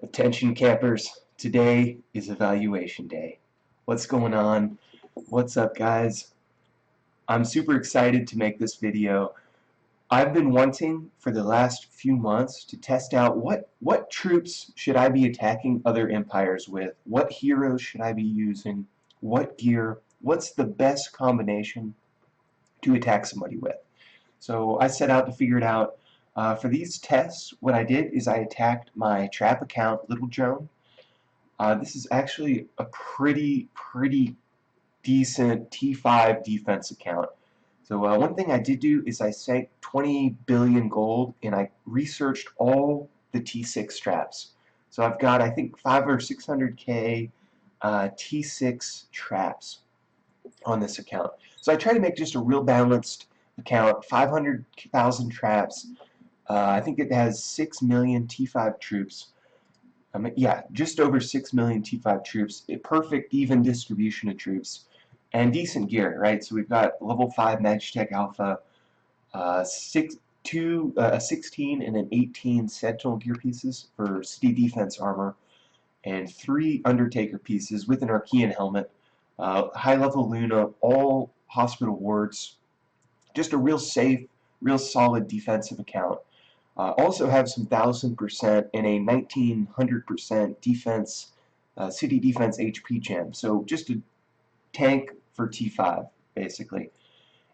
Attention campers, today is evaluation day. What's going on? What's up, guys? I'm super excited to make this video. I've been wanting for the last few months to test out what troops should I be attacking other empires with? What heroes should I be using? What gear? What's the best combination to attack somebody with? So I set out to figure it out. For these tests, what I did is I attacked my trap account, Little Joan. This is actually a pretty decent T5 defense account. So one thing I did do is I sank 20 billion gold and I researched all the T6 traps. So I've got, I think, 500 or 600k T6 traps on this account. So I try to make just a real balanced account, 500,000 traps. I think it has 6 million T5 troops. Yeah, just over 6 million T5 troops, a perfect even distribution of troops, and decent gear, right? So we've got level 5 Magitech Alpha, a 16 and an 18 Sentinel gear pieces for city defense armor, and 3 Undertaker pieces with an Archean helmet, high level Luna, all hospital wards, just a real safe, real solid defensive account. Also have some 1000% and a 1900% defense, city defense HP gem. So just a tank for T5, basically.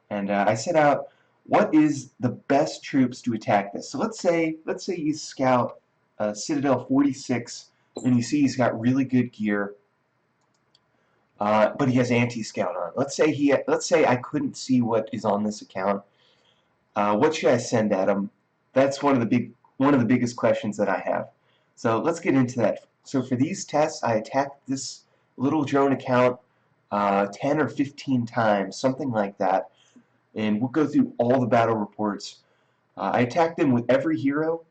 And I set out what is the best troops to attack this. So let's say you scout Citadel 46 and you see he's got really good gear, but he has anti-scout on. Let's say I couldn't see what is on this account. What should I send at him? That's one of the biggest questions that I have. So let's get into that. So for these tests, I attacked this Little Joan account 10 or 15 times, something like that, and we'll go through all the battle reports. I attacked them with every hero,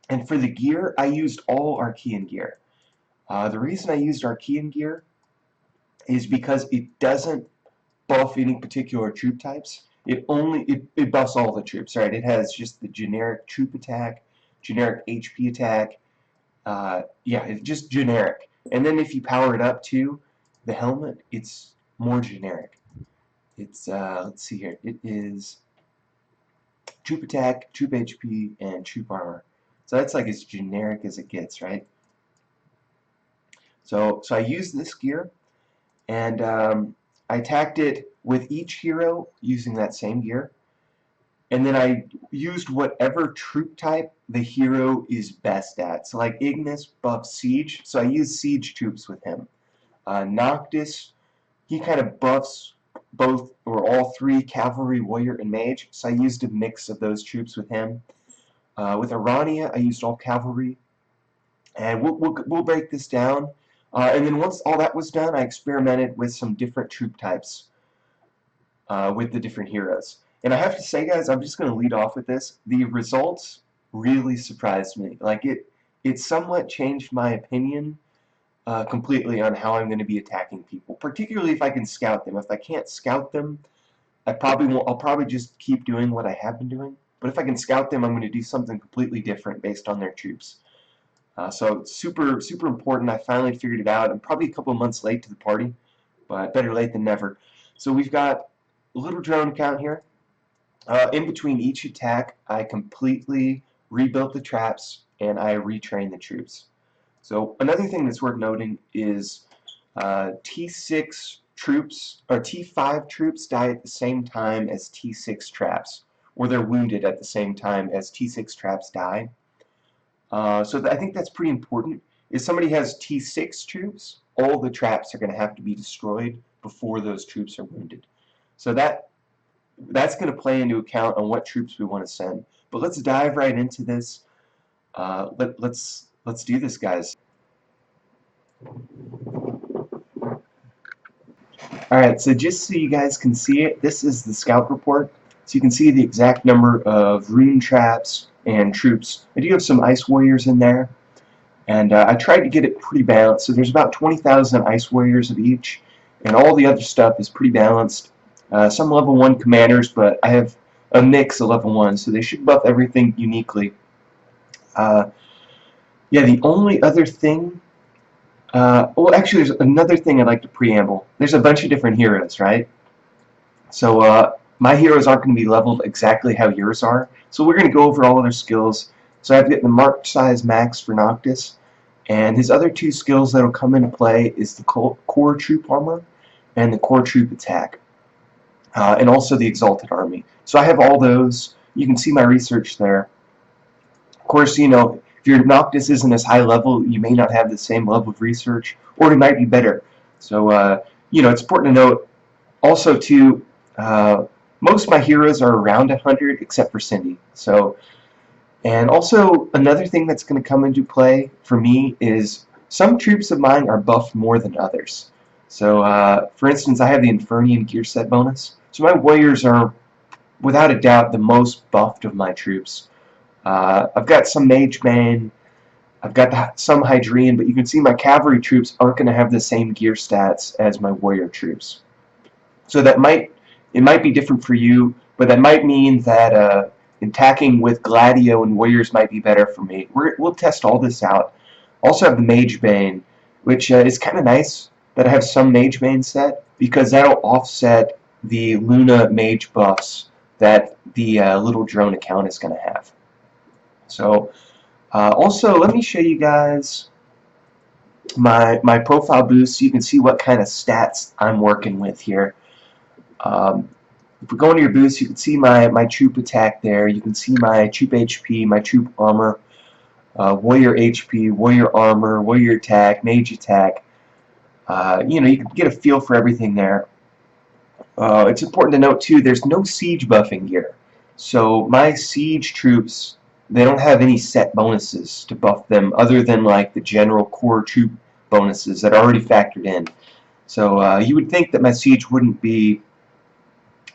and for the gear, I used all Archean gear. The reason I used Archean gear is because it doesn't buff any particular troop types. It buffs all the troops, right? It has just the generic troop attack, generic HP attack. Yeah, it's just generic. And then if you power it up to the helmet, it's more generic. It's let's see here. It is troop attack, troop HP, and troop armor. So that's like as generic as it gets, right? So I used this gear, and I attacked it with each hero using that same gear, and then I used whatever troop type the hero is best at. So like Ignis buffs siege, so I used siege troops with him. Noctis, he kind of buffs both or all 3 cavalry, warrior, and mage, so I used a mix of those troops with him. With Aranea, I used all cavalry, and we'll break this down. And then once all that was done, I experimented with some different troop types with the different heroes. And I have to say, guys, I'm just going to lead off with this. The results really surprised me. Like it somewhat changed my opinion completely on how I'm going to be attacking people, particularly if I can scout them. If I can't scout them, I'll probably just keep doing what I have been doing. But if I can scout them, I'm going to do something completely different based on their troops. So it's super important. I finally figured it out. I'm probably a couple of months late to the party, but better late than never. So we've got a Little Drone account here. In between each attack, I completely rebuilt the traps and I retrained the troops. So another thing that's worth noting is T6 troops or T5 troops die at the same time as T6 traps, or they're wounded at the same time as T6 traps die. So I think that's pretty important. If somebody has T6 troops, all the traps are going to have to be destroyed before those troops are wounded. So that's going to play into account on what troops we want to send. But let's dive right into this. Let's do this, guys. Alright, so just so you guys can see it, this is the scout report. So you can see the exact number of rune traps and troops. I do have some ice warriors in there, and I tried to get it pretty balanced. So there's about 20,000 ice warriors of each, and all the other stuff is pretty balanced. Some level 1 commanders, but I have a mix of level 1, so they should buff everything uniquely. Yeah, the only other thing, well, actually, there's another thing I'd like to preamble. There's a bunch of different heroes, right? So my heroes aren't going to be leveled exactly how yours are. So we're going to go over all of their skills. So I've got the mark size max for Noctis, and his other two skills that'll come into play is the core troop armor and the core troop attack, and also the exalted army. So I have all those. You can see my research there. Of course, you know, if your Noctis isn't as high level, you may not have the same level of research, or it might be better. So, you know, it's important to note also, too, most of my heroes are around 100, except for Cindy. So, and also, another thing that's going to come into play for me is some troops of mine are buffed more than others. So, for instance, I have the Infernian gear set bonus. So my warriors are, without a doubt, the most buffed of my troops. I've got some Mage Man, I've got some Hydreian, but you can see my cavalry troops aren't going to have the same gear stats as my warrior troops. So it might be different for you, but that might mean that attacking with Gladio and warriors might be better for me. We'll test all this out. Also have the Mage Bane, which is kind of nice that I have some Mage Bane set, because that'll offset the Luna Mage buffs that the little drone account is going to have. So also, let me show you guys my profile boost so you can see what kind of stats I'm working with here. If we go into your boost, you can see my troop attack there. You can see my troop HP, my troop armor, warrior HP, warrior armor, warrior attack, mage attack. You know, you can get a feel for everything there. It's important to note too, there's no siege buffing gear. So my siege troops, they don't have any set bonuses to buff them other than like the general core troop bonuses that are already factored in. So you would think that my siege wouldn't be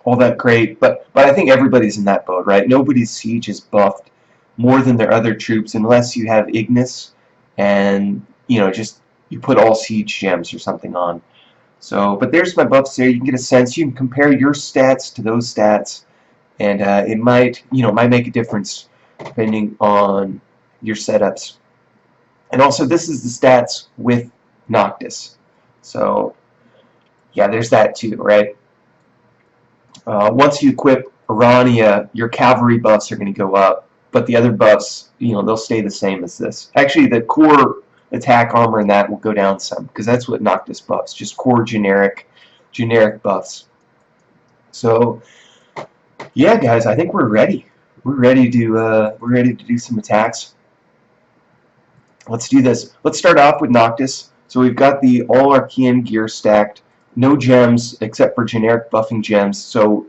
all that great, but I think everybody's in that boat, right? Nobody's siege is buffed more than their other troops unless you have Ignis and, you know, just you put all siege gems or something on. So, but there's my buffs there. You can get a sense. You can compare your stats to those stats, and it might, you know, might make a difference depending on your setups. And also, this is the stats with Noctis. So, yeah, there's that too, right? Once you equip Aranea, your cavalry buffs are going to go up, but the other buffs, you know, they'll stay the same as this. Actually, the core attack armor and that will go down some, because that's what Noctis buffs, just core generic buffs. So, yeah, guys, I think we're ready. We're ready to do some attacks. Let's do this. Let's start off with Noctis. So we've got the all Archean gear stacked, no gems except for generic buffing gems. So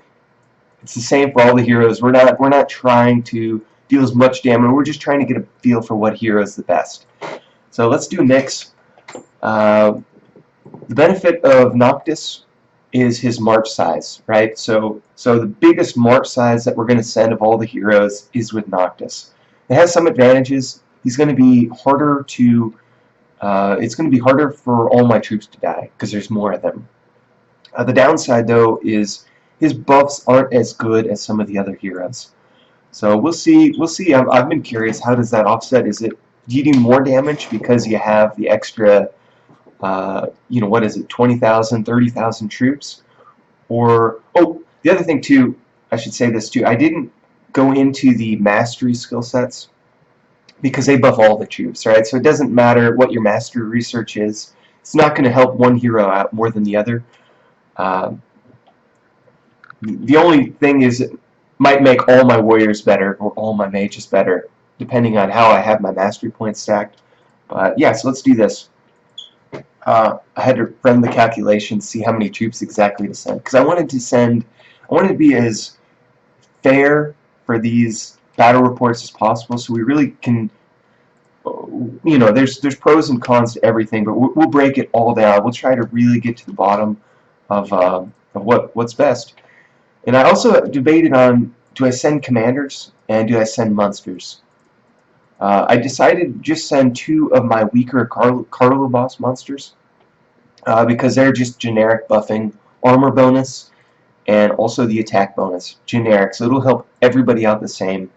it's the same for all the heroes. We're not trying to deal as much damage. We're just trying to get a feel for what hero is the best. So let's do a mix. The benefit of Noctis is his march size, right? So the biggest march size that we're going to send of all the heroes is with Noctis. It has some advantages. He's going to be harder to. It's going to be harder for all my troops to die because there's more of them. The downside, though, is his buffs aren't as good as some of the other heroes. So we'll see. We'll see. I've been curious. How does that offset? Do you do more damage because you have the extra, you know, what is it, 20,000, 30,000 troops? Or, oh, the other thing too, I should say this too, I didn't go into the mastery skill sets because they buff all the troops, right? So it doesn't matter what your mastery research is. It's not going to help one hero out more than the other. The only thing is it might make all my warriors better or all my mages better, depending on how I have my mastery points stacked. But yeah, so let's do this. I had to run the calculations, see how many troops exactly to send, because I wanted to be as fair for these battle reports as possible, so we really can, you know, there's pros and cons to everything, but we'll break it all down. We'll try to really get to the bottom of what's best. And I also debated on, do I send commanders and do I send monsters? I decided to just send 2 of my weaker Carlo boss monsters because they're just generic buffing, armor bonus, and also the attack bonus, generic, so it'll help everybody out the same.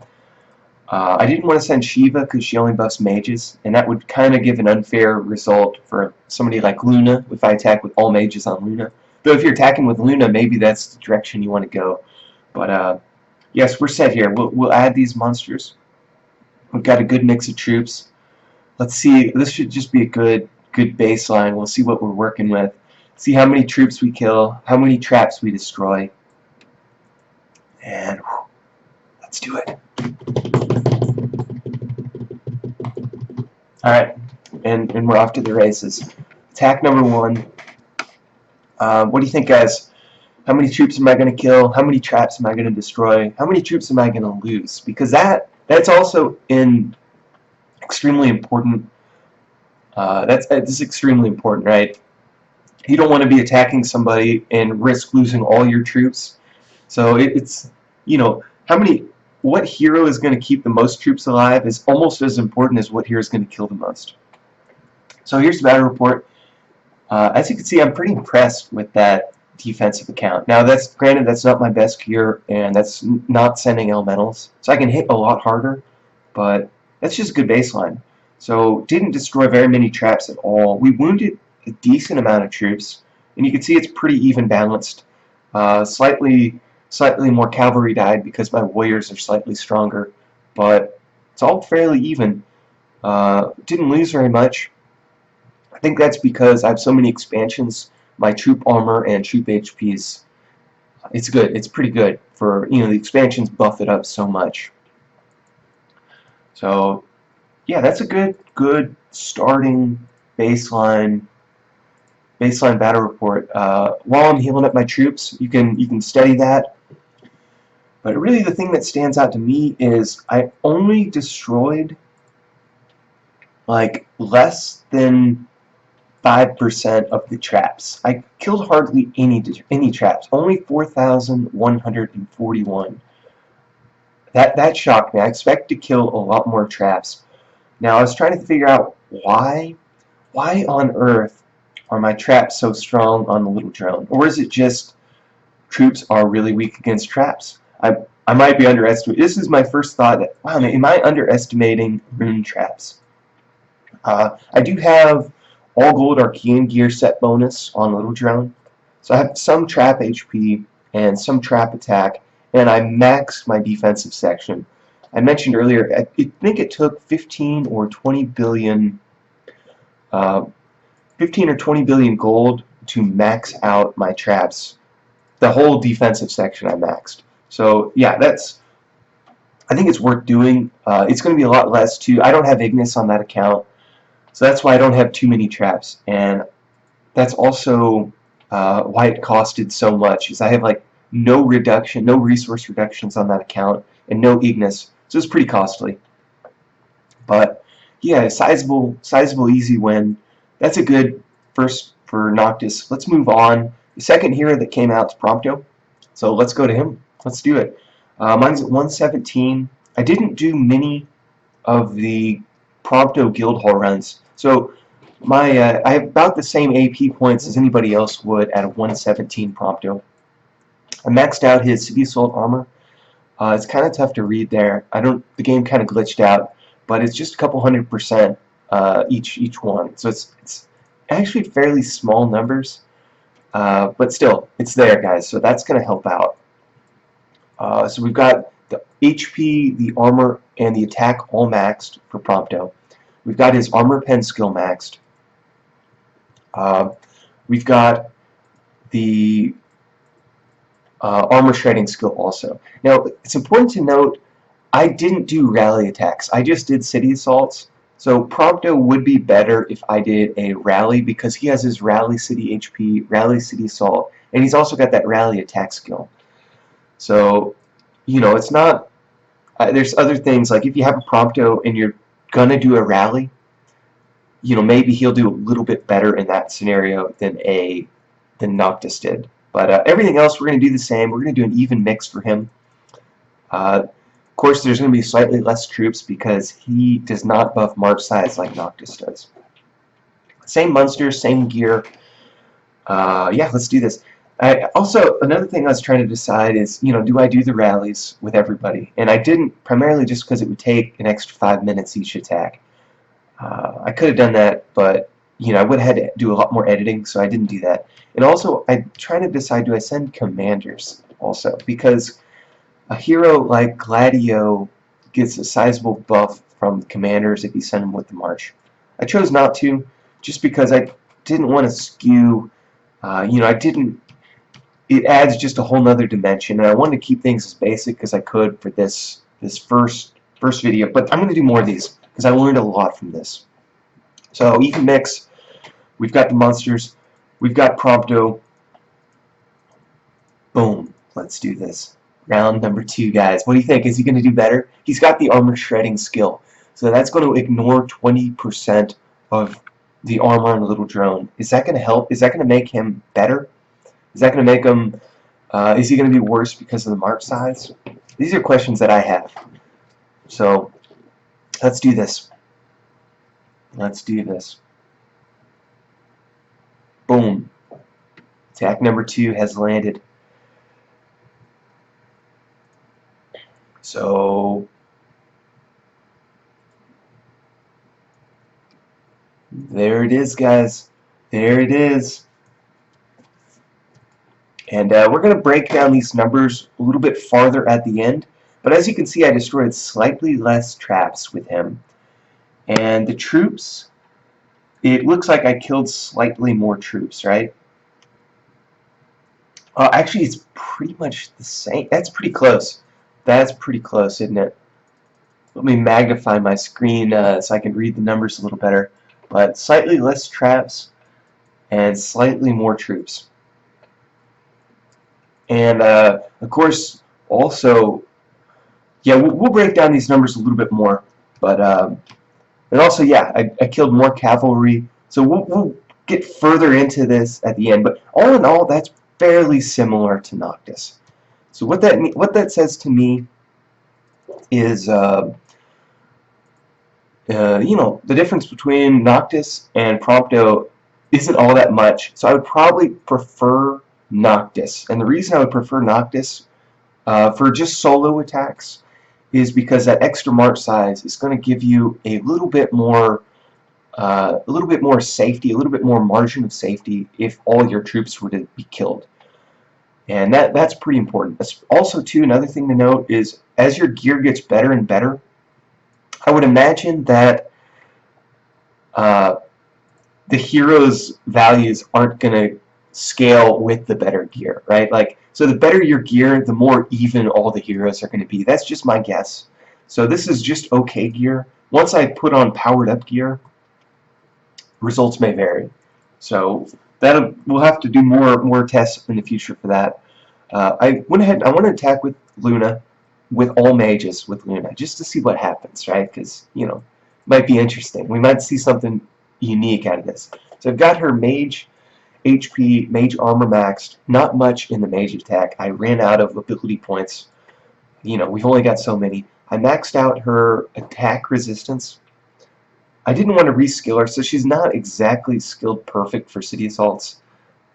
I didn't want to send Shiva because she only buffs mages, and that would kind of give an unfair result for somebody like Luna if I attack with all mages on Luna. Though if you're attacking with Luna, maybe that's the direction you want to go. But yes, we're set here. We'll add these monsters. We've got a good mix of troops. Let's see. This should just be a good baseline. We'll see what we're working with. See how many troops we kill, how many traps we destroy, and whew, let's do it. Alright, and we're off to the races. Attack number 1. What do you think, guys? How many troops am I going to kill? How many traps am I going to destroy? How many troops am I going to lose? Because that's also extremely important. This is extremely important, right? You don't want to be attacking somebody and risk losing all your troops. So it's, you know, what hero is going to keep the most troops alive is almost as important as what hero is going to kill the most. So here's the battle report. As you can see, I'm pretty impressed with that defensive account. Now, granted, that's not my best gear, and that's not sending elementals, so I can hit a lot harder, but that's just a good baseline. So didn't destroy very many traps at all. We wounded a decent amount of troops, and you can see it's pretty even balanced. Slightly more cavalry died because my warriors are slightly stronger, but it's all fairly even. Didn't lose very much. I think that's because I have so many expansions. My troop armor and troop HPs, it's good. It's pretty good for, the expansions buff it up so much. So yeah, that's a good starting baseline battle report. While I'm healing up my troops, you can study that. But really, the thing that stands out to me is I only destroyed like less than 5% of the traps. I killed hardly any traps. Only 4,141. That shocked me. I expect to kill a lot more traps. Now I was trying to figure out why on earth are my traps so strong on the little drone, or is it just troops are really weak against traps? I might be underestimating. This is my first thought that, wow, am I underestimating rune traps? I do have all gold Archean gear set bonus on Little Drone. So I have some trap HP and some trap attack, and I maxed my defensive section. I mentioned earlier, I think it took 15 or 20 billion gold to max out my traps. The whole defensive section I maxed. So yeah, I think it's worth doing. It's going to be a lot less too. I don't have Ignis on that account, so that's why I don't have too many traps, and that's also why it costed so much. Is I have like no resource reductions on that account, and no Ignis, so it's pretty costly. But yeah, sizable easy win. That's a good first for Noctis. Let's move on. The second hero that came out is Prompto, so let's go to him. Let's do it. Mine's at 117. I didn't do many of the Prompto guild hall runs, so I have about the same AP points as anybody else would at a 117 Prompto. I maxed out his City Assault armor. It's kind of tough to read there. The game kind of glitched out, but it's just a couple 100% each one. So it's actually fairly small numbers, but still, it's there, guys. So that's going to help out. So we've got the HP, the armor, and the attack all maxed for Prompto. We've got his armor pen skill maxed. We've got the armor shredding skill also. Now, it's important to note, I didn't do rally attacks. I just did city assaults. So Prompto would be better if I did a rally, because he has his rally city HP, rally city assault, and he's also got that rally attack skill. So, it's not, there's other things, like if you have a Prompto and you're going to do a rally, maybe he'll do a little bit better in that scenario than Noctis did. But everything else we're going to do the same. We're going to do an even mix for him. Of course, there's going to be slightly less troops because he does not buff march size like Noctis does. Same monsters, same gear. Yeah, let's do this. Also, another thing I was trying to decide is, do I do the rallies with everybody? And I didn't, primarily just because it would take an extra 5 minutes each attack. I could have done that, but I would have had to do a lot more editing, so I didn't do that. And also, I'm trying to decide, do I send commanders also? Because a hero like Gladio gets a sizable buff from the commanders if you send them with the march. I chose not to, just because I didn't want to skew. I didn't. It adds just a whole nother dimension, and I wanted to keep things as basic as I could for this first video. But I'm going to do more of these because I learned a lot from this. So you can mix. We've got the monsters. We've got Prompto. Boom. Let's do this. Round number 2, guys. What do you think? Is he going to do better? He's got the armor shredding skill. So that's going to ignore 20% of the armor on the little drone. Is that going to help? Is that going to make him better? Is that going to make him... is he going to be worse because of the march size? These are questions that I have. So, let's do this. Let's do this. Boom. Attack number 2 has landed. So, there it is, guys. There it is. And we're going to break down these numbers a little bit farther at the end. But as you can see, I destroyed slightly less traps with him. And the troops, it looks like I killed slightly more troops, right? Actually, it's pretty much the same. That's pretty close. That's pretty close, isn't it? Let me magnify my screen so I can read the numbers a little better. But slightly less traps and slightly more troops. And of course, also, yeah, we'll break down these numbers a little bit more. But and also, yeah, I killed more cavalry. So we'll get further into this at the end. But all in all, that's fairly similar to Noctis. So what that says to me is, the difference between Noctis and Prompto isn't all that much. So I would probably prefer Noctis. And the reason I would prefer Noctis for just solo attacks is because that extra march size is going to give you a little bit more safety, a little bit more margin of safety if all your troops were to be killed. And that's pretty important. Also, too, another thing to note is as your gear gets better and better, I would imagine that the hero's values aren't going to scale with the better gear, right? Like, so the better your gear, the more even all the heroes are going to be. That's just my guess. So this is just okay gear. Once I put on powered up gear, results may vary. So we'll have to do more tests in the future for that. I went ahead. I want to attack with Luna, with all mages with Luna, just to see what happens, right? Because it might be interesting. We might see something unique out of this. So I've got her mage HP, mage armor maxed. Not much in the mage attack. I ran out of ability points. We've only got so many. I maxed out her attack resistance. I didn't want to reskill her, so she's not exactly skilled perfect for city assaults,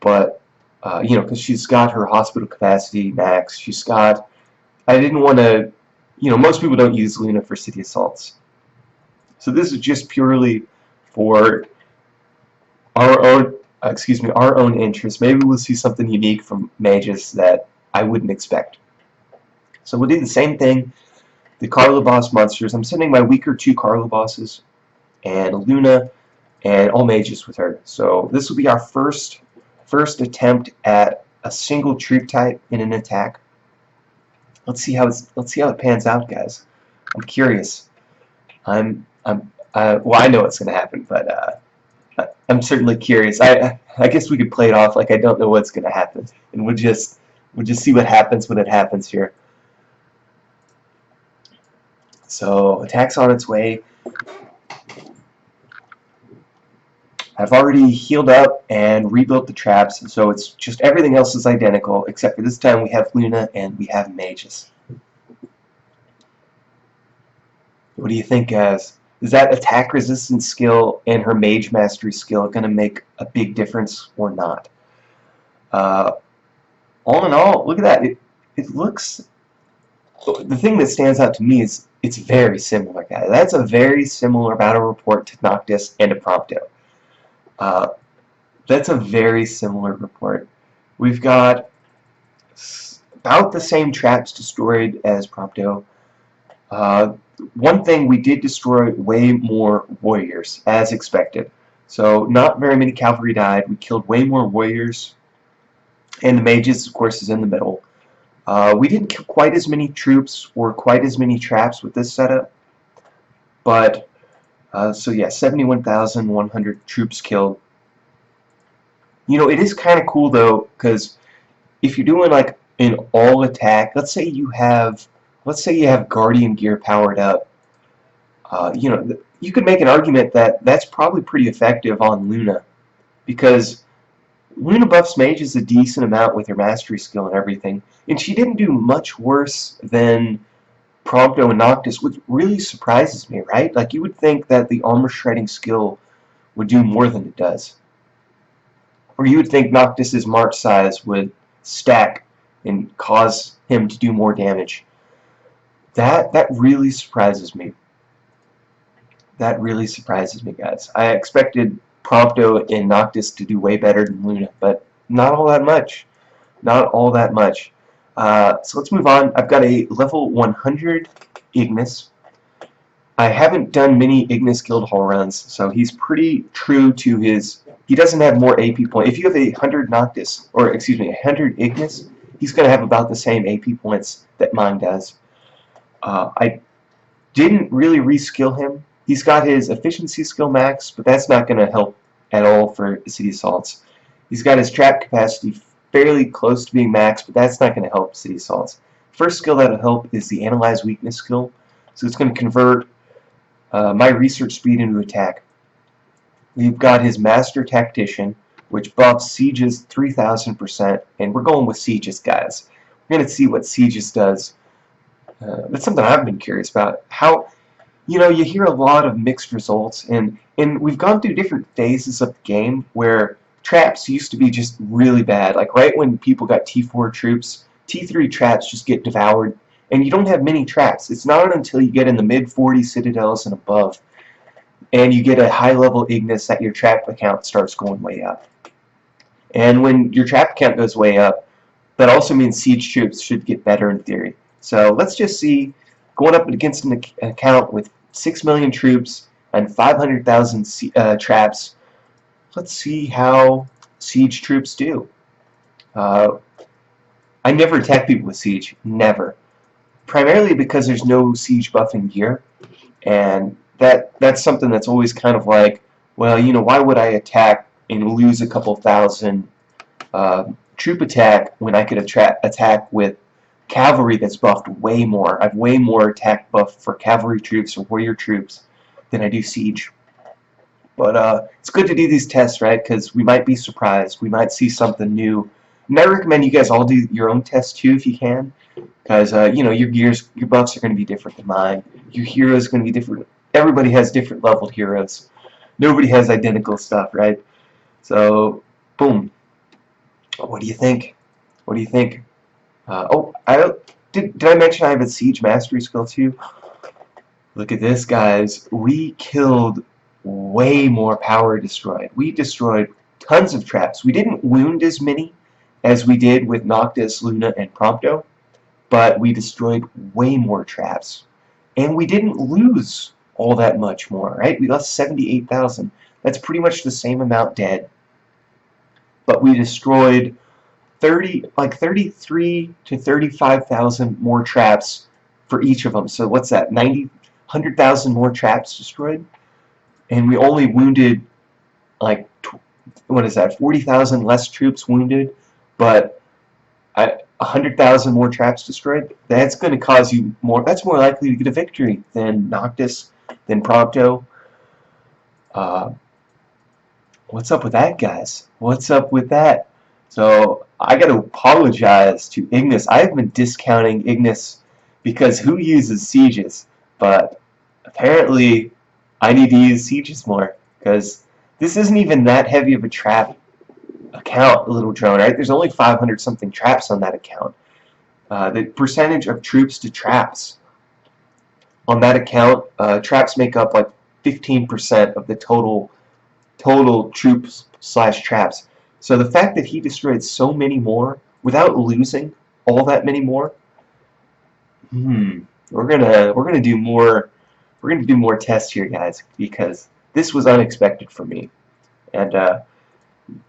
but because she's got her hospital capacity max. She's got. I didn't want to. Most people don't use Luna for city assaults, so this is just purely for our own. Our own interest. Maybe we'll see something unique from mages that I wouldn't expect. So we'll do the same thing. The Carla boss monsters. I'm sending my weaker 2 Carla bosses and Luna and all mages with her. So this will be our first attempt at a single troop type in an attack. Let's see how it pans out, guys. I'm curious. Well, I know what's going to happen, but I'm certainly curious. I guess we could play it off like I don't know what's going to happen, and we'll just see what happens when it happens here. So attack's on its way. I've already healed up and rebuilt the traps, so it's just everything else is identical, except for this time we have Luna and we have mages. What do you think, guys? Is that attack resistance skill and her mage mastery skill going to make a big difference or not? all in all, look at that. It looks, the thing that stands out to me is it's very similar, guys. That's a very similar battle report to Noctis and to Prompto. Uh, that's a very similar report. We've got about the same traps destroyed as Prompto. One thing, we did destroy way more warriors, as expected. So not very many cavalry died. We killed way more warriors. And the mages, of course, is in the middle. We didn't kill quite as many troops or quite as many traps with this setup. But, so yeah, 71,100 troops killed. You know, it is kind of cool, though, because if you're doing, like, an all-attack, let's say you have Guardian gear powered up, you know, you could make an argument that that's probably pretty effective on Luna, because Luna buffs mages a decent amount with her mastery skill and everything, and she didn't do much worse than Prompto and Noctis, which really surprises me, right? Like, you would think that the armor shredding skill would do more than it does. Or you would think Noctis's march size would stack and cause him to do more damage. That really surprises me. That really surprises me, guys. I expected Prompto and Noctis to do way better than Luna, but not all that much. Not all that much. So let's move on. I've got a level 100 Ignis. I haven't done many Ignis guild hall runs, so he's pretty true to his... He doesn't have more AP points. If you have 100 Noctis, or excuse me, 100 Ignis, he's going to have about the same AP points that mine does. I didn't really reskill him. He's got his efficiency skill max, but that's not going to help at all for city assaults. He's got his trap capacity fairly close to being max, but that's not going to help city assaults. First skill that'll help is the analyze weakness skill. So it's going to convert my research speed into attack. We've got his master tactician, which buffs sieges 3,000%, and we're going with sieges, guys. We're going to see what sieges does. That's something I've been curious about. How, you know, you hear a lot of mixed results, and we've gone through different phases of the game where traps used to be just really bad. Like right when people got T4 troops, T3 traps just get devoured, and you don't have many traps. It's not until you get in the mid-40 citadels and above, and you get a high-level Ignis that your trap account starts going way up. And when your trap account goes way up, that also means siege troops should get better in theory. So let's just see, going up against an account with 6 million troops and 500,000 traps, let's see how siege troops do. I never attack people with siege, never. Primarily because there's no siege buffing gear, and that's something that's always kind of like, well, you know, why would I attack and lose a couple thousand troop attack when I could attack with cavalry that's buffed way more. I have way more attack buff for cavalry troops or warrior troops than I do siege. But it's good to do these tests, right? Because we might be surprised. We might see something new. And I recommend you guys all do your own tests too if you can. Because, you know, your buffs are going to be different than mine. Your heroes are going to be different. Everybody has different leveled heroes. Nobody has identical stuff, right? So, boom. What do you think? What do you think? Oh, did I mention I have a siege mastery skill too? Look at this, guys. We killed way more power destroyed. We destroyed tons of traps. We didn't wound as many as we did with Noctis, Luna, and Prompto, but we destroyed way more traps. And we didn't lose all that much more, right? We lost 78,000. That's pretty much the same amount dead. But we destroyed 33 to 35,000 more traps for each of them. So what's that? 100,000 more traps destroyed, and we only wounded like what is that? 40,000 less troops wounded, but 100,000 more traps destroyed. That's going to cause you more. That's more likely to get a victory than Noctis, than Prompto. What's up with that, guys? What's up with that? So I got to apologize to Ignis. I've been discounting Ignis because who uses sieges? But apparently I need to use sieges more because this isn't even that heavy of a trap. account, Little Drone, right? There's only 500 something traps on that account. The percentage of troops to traps on that account, traps make up like 15% of the total troops / traps. So the fact that he destroyed so many more without losing all that many more, we're gonna do more. We're gonna do more tests here, guys, because this was unexpected for me. And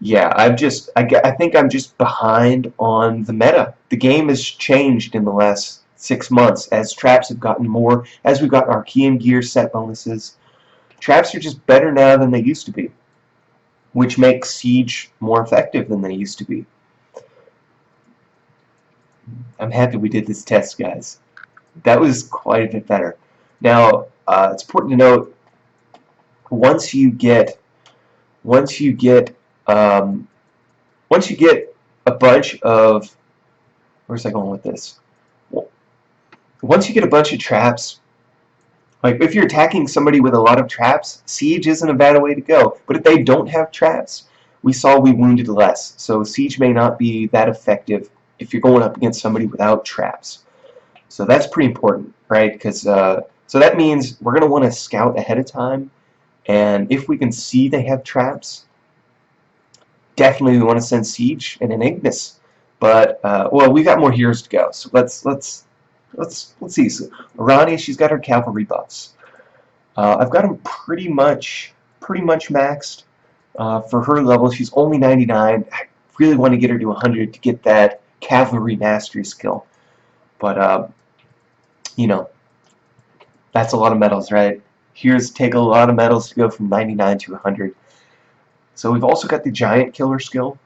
yeah, I think I'm just behind on the meta. The game has changed in the last 6 months as traps have gotten more, as we've got Archaean gear set bonuses. Traps are just better now than they used to be, which makes Siege more effective than they used to be. I'm happy we did this test, guys. That was quite a bit better. Now, it's important to note, once you get a bunch of, where's I going with this? Once you get a bunch of traps, like if you're attacking somebody with a lot of traps, Siege isn't a bad way to go. But if they don't have traps, we saw we wounded less. So Siege may not be that effective if you're going up against somebody without traps. So that's pretty important, right? Because so that means we're going to want to scout ahead of time, and if we can see they have traps, definitely we want to send Siege and an Ignis. But well, we got more heroes to go, so let's see. So Aranea, she's got her cavalry buffs. I've got them pretty much maxed for her level. She's only 99. I really want to get her to 100 to get that cavalry mastery skill. But you know, that's a lot of medals, right? Heroes take a lot of medals to go from 99 to 100. So we've also got the giant killer skill.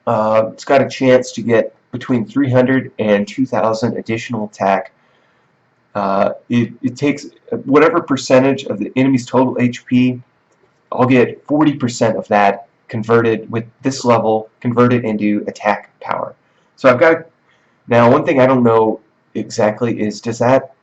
It's got a chance to get between 300 and 2,000 additional attack. It takes whatever percentage of the enemy's total HP. I'll get 40% of that converted with this level, converted into attack power. So I've got, now one thing I don't know exactly is, does that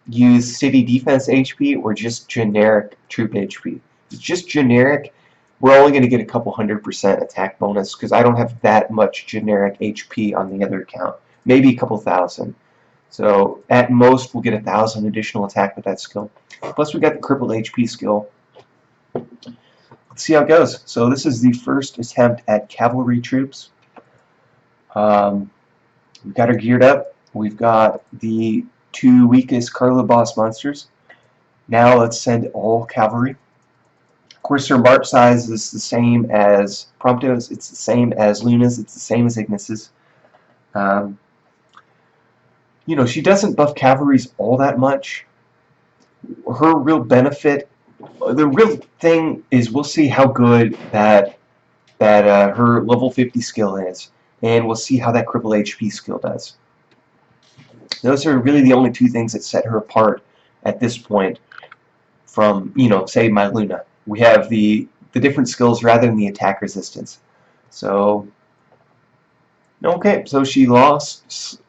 use city defense HP or just generic troop HP? If it's just generic, we're only going to get a couple 100% attack bonus because I don't have that much generic HP on the other account. Maybe a couple thousand. So at most we'll get 1,000 additional attack with that skill. Plus we got the crippled HP skill. Let's see how it goes. So this is the first attempt at cavalry troops. We've got her geared up. We've got the 2 weakest Carlo boss monsters. Now let's send all cavalry. Of course, her march size is the same as Prompto's. It's the same as Luna's. It's the same as Ignis's. You know, she doesn't buff cavalries all that much. Her real benefit, the real thing is, we'll see how good that her level 50 skill is, and we'll see how that cripple HP skill does. Those are really the only two things that set her apart at this point from, you know, say my Luna. We have the different skills rather than the attack resistance. So, okay, so she lost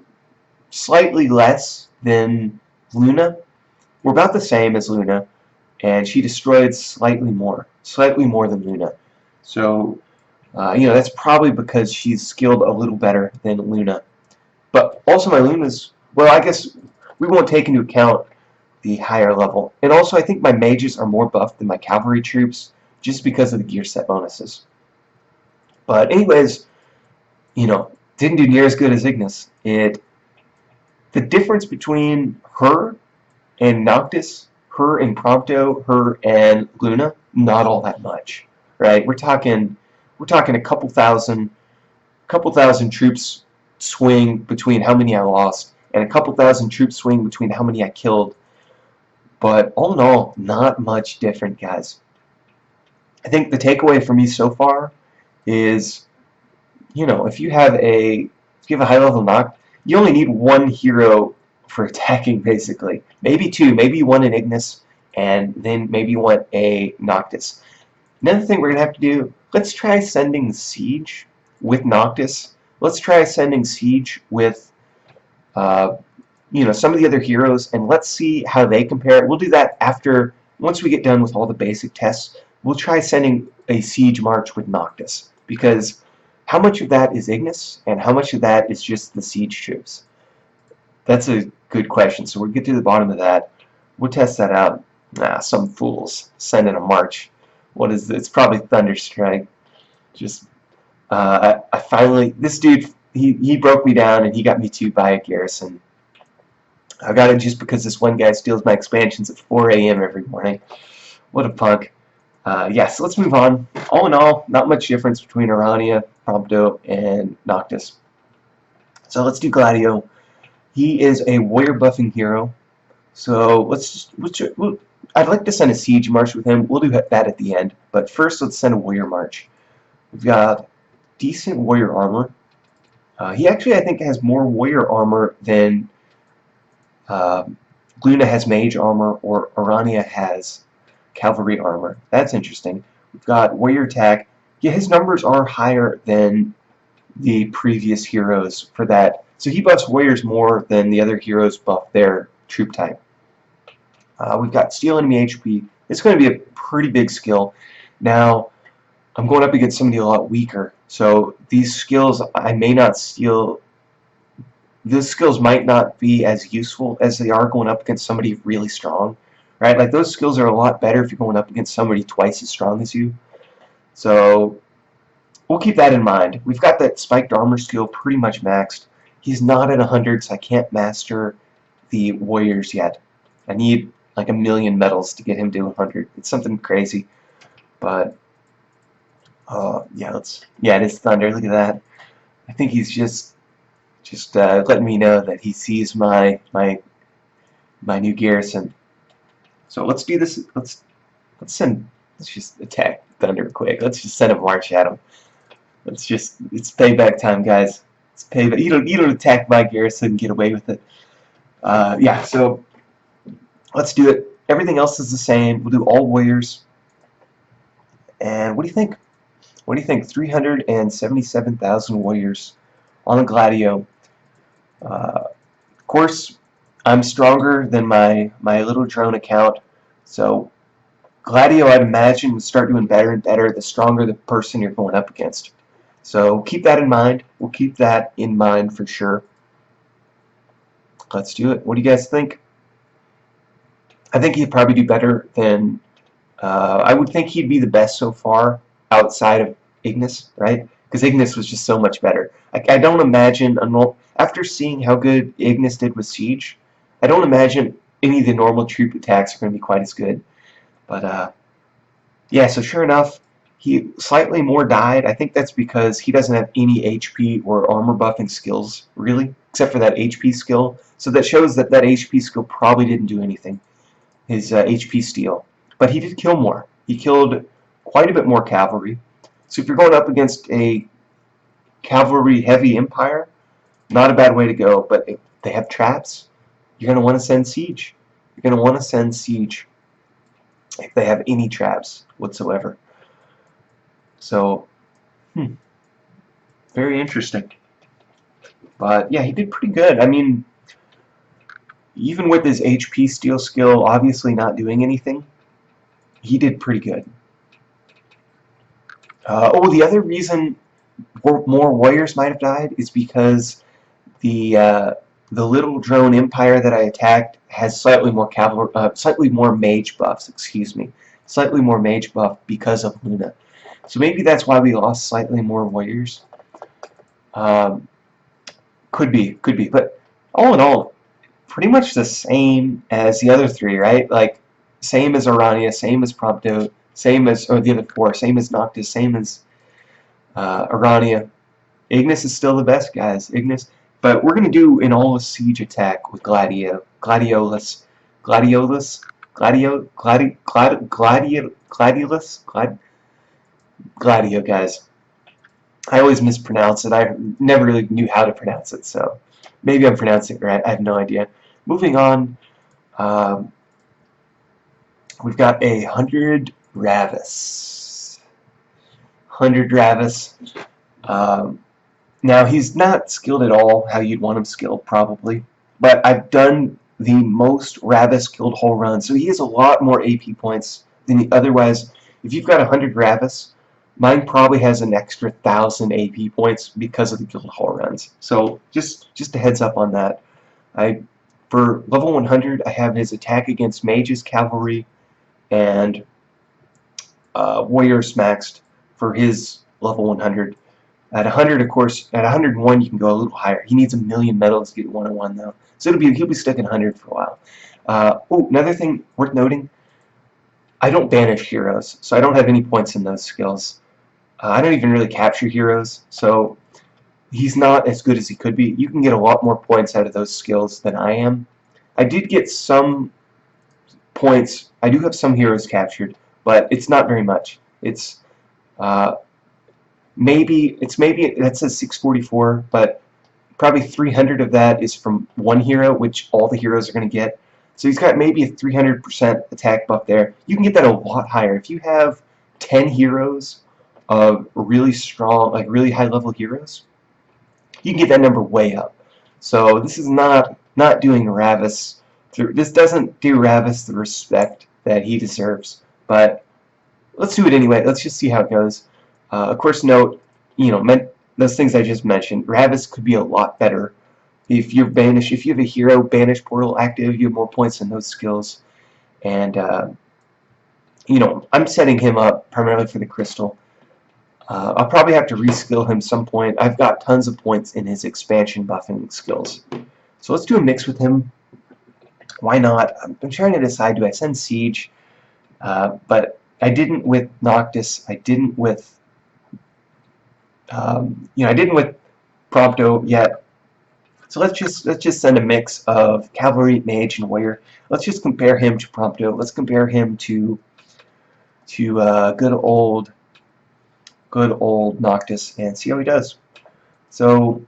slightly less than Luna. We're about the same as Luna, and she destroyed slightly more than Luna. So, you know, that's probably because she's skilled a little better than Luna. But also my Luna's, well, I guess we won't take into account the higher level. And also I think my mages are more buffed than my cavalry troops just because of the gear set bonuses. But anyways, you know, didn't do near as good as Ignis. The difference between her and Noctis, her and Prompto, her and Luna, not all that much, right? We're talking a couple thousand troops swing between how many I lost, and a couple thousand troops swing between how many I killed. But all in all, not much different, guys. I think the takeaway for me so far is, you know, if you have a high level knock, you only need one hero for attacking, basically. Maybe two, maybe one in Ignis, and then maybe one a Noctis. Another thing we're gonna have to do, let's try sending Siege with Noctis. Let's try sending Siege with you know, some of the other heroes, and let's see how they compare. We'll do that once we get done with all the basic tests. We'll try sending a Siege march with Noctis, because how much of that is Ignis and how much of that is just the siege troops? That's a good question. So we'll get to the bottom of that. We'll test that out. Some fools send in a march. What is this? It's probably Thunderstrike. Just I finally, this dude, he broke me down and he got me to buy a garrison. I got it just because this one guy steals my expansions at 4 a.m. every morning. What a punk. Yeah, so let's move on. All in all, not much difference between Aranea, Prompto, and Noctis. So let's do Gladio. He is a warrior buffing hero. So I'd like to send a siege march with him. We'll do that at the end. But first, let's send a warrior march. We've got decent warrior armor. He actually, I think, has more warrior armor than Luna has mage armor or Aranea has cavalry armor. That's interesting. We've got warrior attack. Yeah, his numbers are higher than the previous heroes for that. So he buffs warriors more than the other heroes buff their troop type. We've got steal enemy HP. It's going to be a pretty big skill. Now, I'm going up against somebody a lot weaker. So these skills, I may not steal. Those skills might not be as useful as they are going up against somebody really strong. Right? Like those skills are a lot better if you're going up against somebody twice as strong as you. So we'll keep that in mind. We've got that spiked armor skill pretty much maxed. He's not at 100, so I can't master the warriors yet. I need like 1,000,000 medals to get him to 100. It's something crazy. But yeah, it is Thunder. Look at that. I think he's just letting me know that he sees my new garrison. So let's do this. Let's just attack Thunder quick. Let's just send a march at him. It's payback time, guys. It's payback. You don't attack my garrison and get away with it. Yeah, so let's do it. Everything else is the same. We'll do all warriors. And what do you think? What do you think? 377,000 warriors on a Gladio. Of course, I'm stronger than my little drone account, so Gladio, I'd imagine, would start doing better and better the stronger the person you're going up against. So keep that in mind. We'll keep that in mind for sure. Let's do it. What do you guys think? I think he'd probably do better than... I would think he'd be the best so far outside of Ignis, right? Because Ignis was just so much better. I don't imagine, after seeing how good Ignis did with Siege, I don't imagine any of the normal troop attacks are going to be quite as good. But, yeah, so sure enough, he slightly more died. I think that's because he doesn't have any HP or armor buffing skills, really, except for that HP skill. So that shows that that HP skill probably didn't do anything, his HP steal. But he did kill more. He killed quite a bit more cavalry. So if you're going up against a cavalry-heavy empire, not a bad way to go. But if they have traps, you're going to want to send siege. You're going to want to send siege if they have any traps whatsoever. So, very interesting. But yeah, he did pretty good. I mean, even with his HP steal skill obviously not doing anything, he did pretty good. Oh, the other reason more warriors might have died is because the little drone empire that I attacked has slightly more slightly more mage buffs. Excuse me, slightly more mage buff because of Luna. So maybe that's why we lost slightly more warriors. Could be, but all in all, pretty much the same as the other three, right? Like, same as Aranea, same as Prompto, same as, or the other four, same as Noctis, same as Aranea. Ignis is still the best, guys. Ignis. But we're going to do an all siege attack with Gladio. Gladiolus. Gladiolus? Gladio? Gladio, guys. I always mispronounce it. I never really knew how to pronounce it, so maybe I'm pronouncing it right. I have no idea. Moving on, we've got 100 Ravus. 100 Ravus. Now, he's not skilled at all how you'd want him skilled, probably. But I've done the most Ravus killed whole run, so he has a lot more AP points than he otherwise. If you've got 100 Ravus, Mine probably has an extra 1,000 AP points because of the guild hall runs. So just a heads up on that. For level 100, I have his attack against mages, cavalry, and warriors maxed for his level 100. At 100, of course, at 101 you can go a little higher. He needs 1,000,000 medals to get 101 though, so he'll be stuck at 100 for a while. Oh, another thing worth noting: I don't banish heroes, so I don't have any points in those skills. I don't even really capture heroes, so he's not as good as he could be. You can get a lot more points out of those skills than I am. I did get some points. I do have some heroes captured, but it's not very much. It's maybe that says 644, but probably 300 of that is from one hero, which all the heroes are going to get. So he's got maybe a 300% attack buff there. You can get that a lot higher if you have 10 heroes of really strong, like really high level heroes. You can get that number way up. So this is not doing Ravus. This doesn't do Ravus the respect that he deserves. But let's do it anyway. Let's just see how it goes. Of course, note, those things I just mentioned. Ravus could be a lot better if you have a hero banish portal active. You have more points in those skills, and I'm setting him up primarily for the crystal. I'll probably have to reskill him some point. I've got tons of points in his expansion buffing skills, so let's do a mix with him. Why not? I'm trying to decide: do I send Siege? But I didn't with Noctis. I didn't with I didn't with Prompto yet. So let's just send a mix of cavalry, mage, and warrior. Let's just compare him to Prompto. Let's compare him to good old Noctis and see how he does. So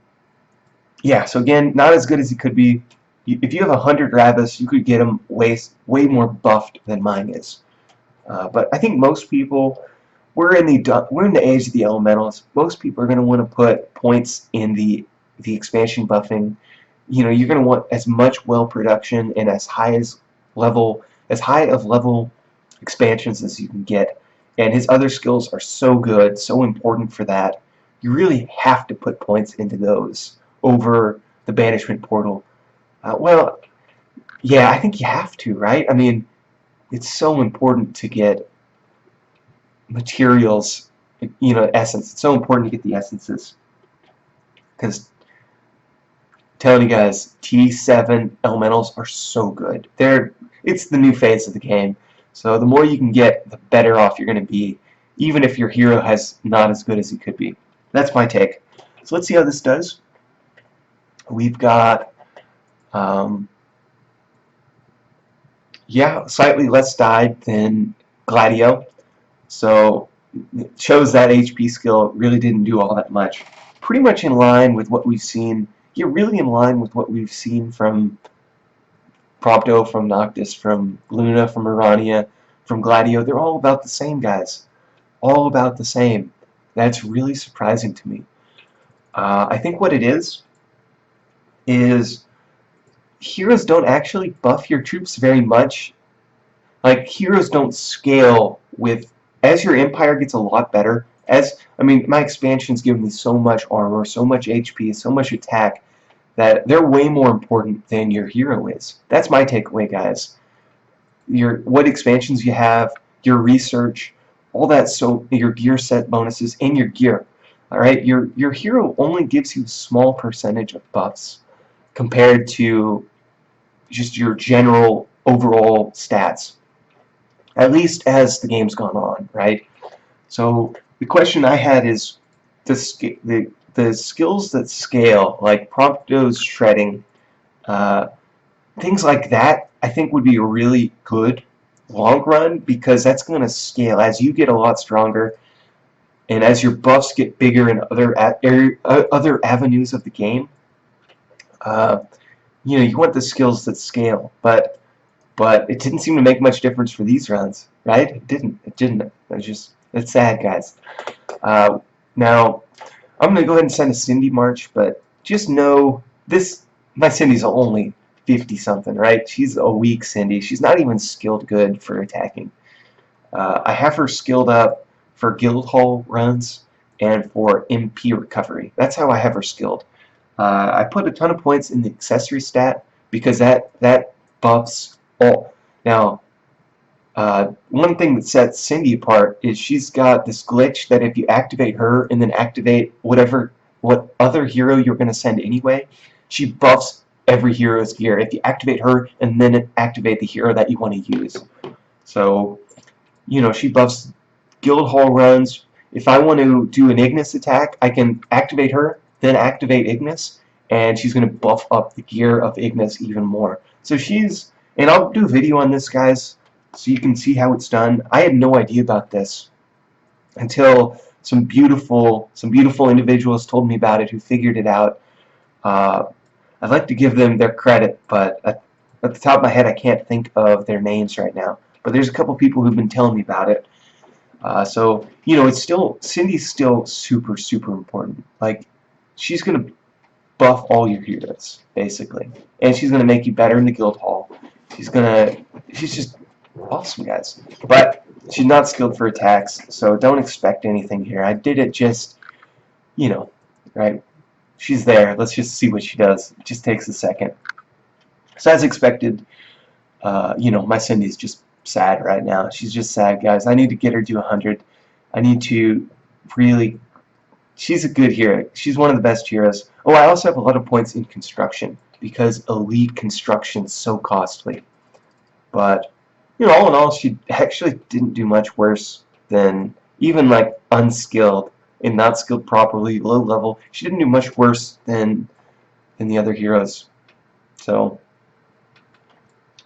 yeah, so again, not as good as he could be. If you have 100 Ravus, you could get him way more buffed than mine is. But I think most people, we're in the age of the elementals. Most people are going to want to put points in the expansion buffing. You're going to want as much well production and as high of level expansions as you can get. And his other skills are so good, so important for that. You really have to put points into those over the banishment portal. Well, yeah, I think you have to, right? I mean, it's so important to get materials, essence. It's so important to get the essences, because telling you guys, T7 elementals are so good. It's the new phase of the game. So the more you can get, the better off you're going to be, even if your hero has not as good as he could be. That's my take. So let's see how this does. We've got, yeah, slightly less died than Gladio. So it shows that HP skill really didn't do all that much. Pretty much in line with what we've seen. You're really in line with what we've seen from Prompto, from Noctis, from Luna, from Aranea, from Gladio. They're all about the same, guys. All about the same. That's really surprising to me. I think what it is heroes don't actually buff your troops very much. Like, heroes don't scale with, as your empire gets a lot better, my expansions give me so much armor, so much HP, so much attack, that they're way more important than your hero is. That's my takeaway, guys. What expansions you have, your research, all that, so your gear set bonuses, and your gear. Alright, your hero only gives you a small percentage of buffs compared to just your general overall stats, at least as the game's gone on, right? So the question I had is the skills that scale, like Prompto's shredding, things like that, I think would be a really good long run, because that's going to scale as you get a lot stronger and as your buffs get bigger in other avenues of the game. You want the skills that scale, but it didn't seem to make much difference for these runs, right? It didn't. It's sad, guys. Now, I'm going to go ahead and send a Cindy March, but just know my Cindy's only 50-something, right? She's a weak Cindy. She's not even skilled good for attacking. I have her skilled up for guild hall runs and for MP recovery. That's how I have her skilled. I put a ton of points in the accessory stat because that buffs all. Now, one thing that sets Cindy apart is she's got this glitch that if you activate her and then activate what other hero you're going to send anyway, she buffs every hero's gear if you activate her and then activate the hero that you want to use. So, you know, she buffs guild hall runs. If I want to do an Ignis attack, I can activate her, then activate Ignis, and she's going to buff up the gear of Ignis even more. So and I'll do a video on this, guys, so you can see how it's done. I had no idea about this until some beautiful individuals told me about it who figured it out. I'd like to give them their credit, but at the top of my head I can't think of their names right now. But there's a couple people who've been telling me about it. So, you know, Cindy's still super important. Like, she's gonna buff all your heroes, basically. And she's gonna make you better in the guild hall. She's just awesome, guys. But she's not skilled for attacks, so don't expect anything here. I did it just, you know, right? She's there. Let's just see what she does. It just takes a second. So as expected, you know, my Cindy's just sad right now. She's just sad, guys. I need to get her to 100. I need to really... She's a good hero. She's one of the best heroes. Oh, I also have a lot of points in construction because elite construction's so costly. But, you know, all in all, she actually didn't do much worse than even, like, unskilled and not skilled properly, low level. She didn't do much worse than the other heroes. So,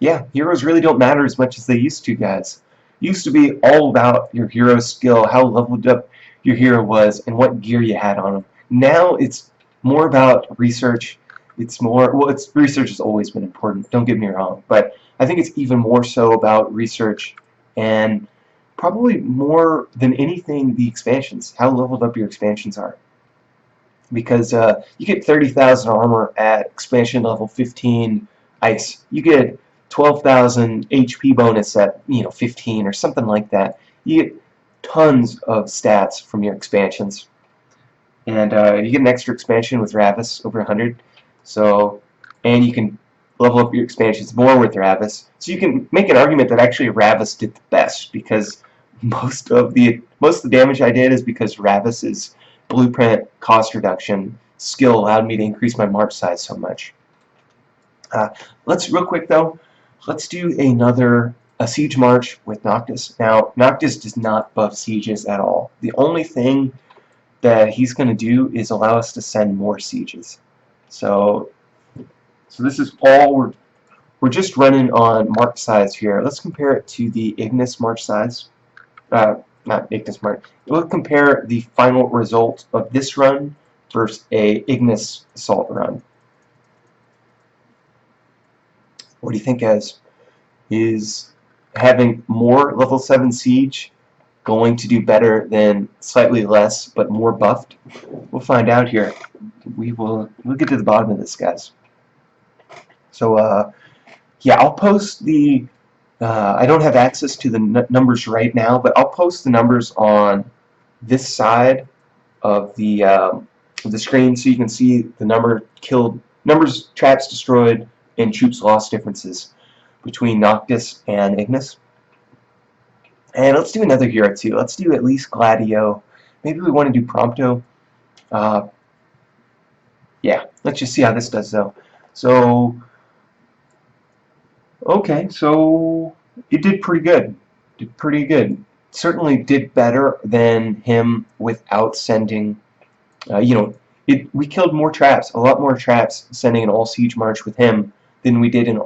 yeah, heroes really don't matter as much as they used to, guys. It used to be all about your hero skill, how leveled up your hero was, and what gear you had on him. Now it's more about research. It's more, well, research has always been important, don't get me wrong, but I think it's even more so about research and probably more than anything the expansions, how leveled up your expansions are. Because you get 30,000 armor at expansion level 15 ice. You get 12,000 HP bonus at 15 or something like that. You get tons of stats from your expansions, and you get an extra expansion with Ravus over 100. So, and you can level up your expansions more with Ravus. So you can make an argument that actually Ravus did the best because most of the damage I did is because Ravus's blueprint cost skill allowed me to increase my march size so much. Let's real quick though. Let's do a siege march with Noctis. Now, Noctis does not buff sieges at all. The only thing that he's going to do is allow us to send more sieges. So this is all we're just running on march size here. Let's compare it to the Ignis march size. Not Ignis march. We'll compare the final result of this run versus a Ignis assault run. What do you think, guys? Is having more level 7 siege going to do better than slightly less but more buffed? We'll find out here. We'll get to the bottom of this, guys. So yeah, I'll post the I don't have access to the numbers right now, but I'll post the numbers on this side of the screen so you can see the number killed, numbers, traps destroyed, and troops lost differences between Noctis and Ignis. And let's do another hero too. Let's do at least Gladio. Maybe we want to do Prompto. Yeah, let's just see how this does though. So, okay, so it did pretty good. Did pretty good. Certainly did better than him without sending. We killed more traps, a lot more traps, sending an all siege march with him than we did in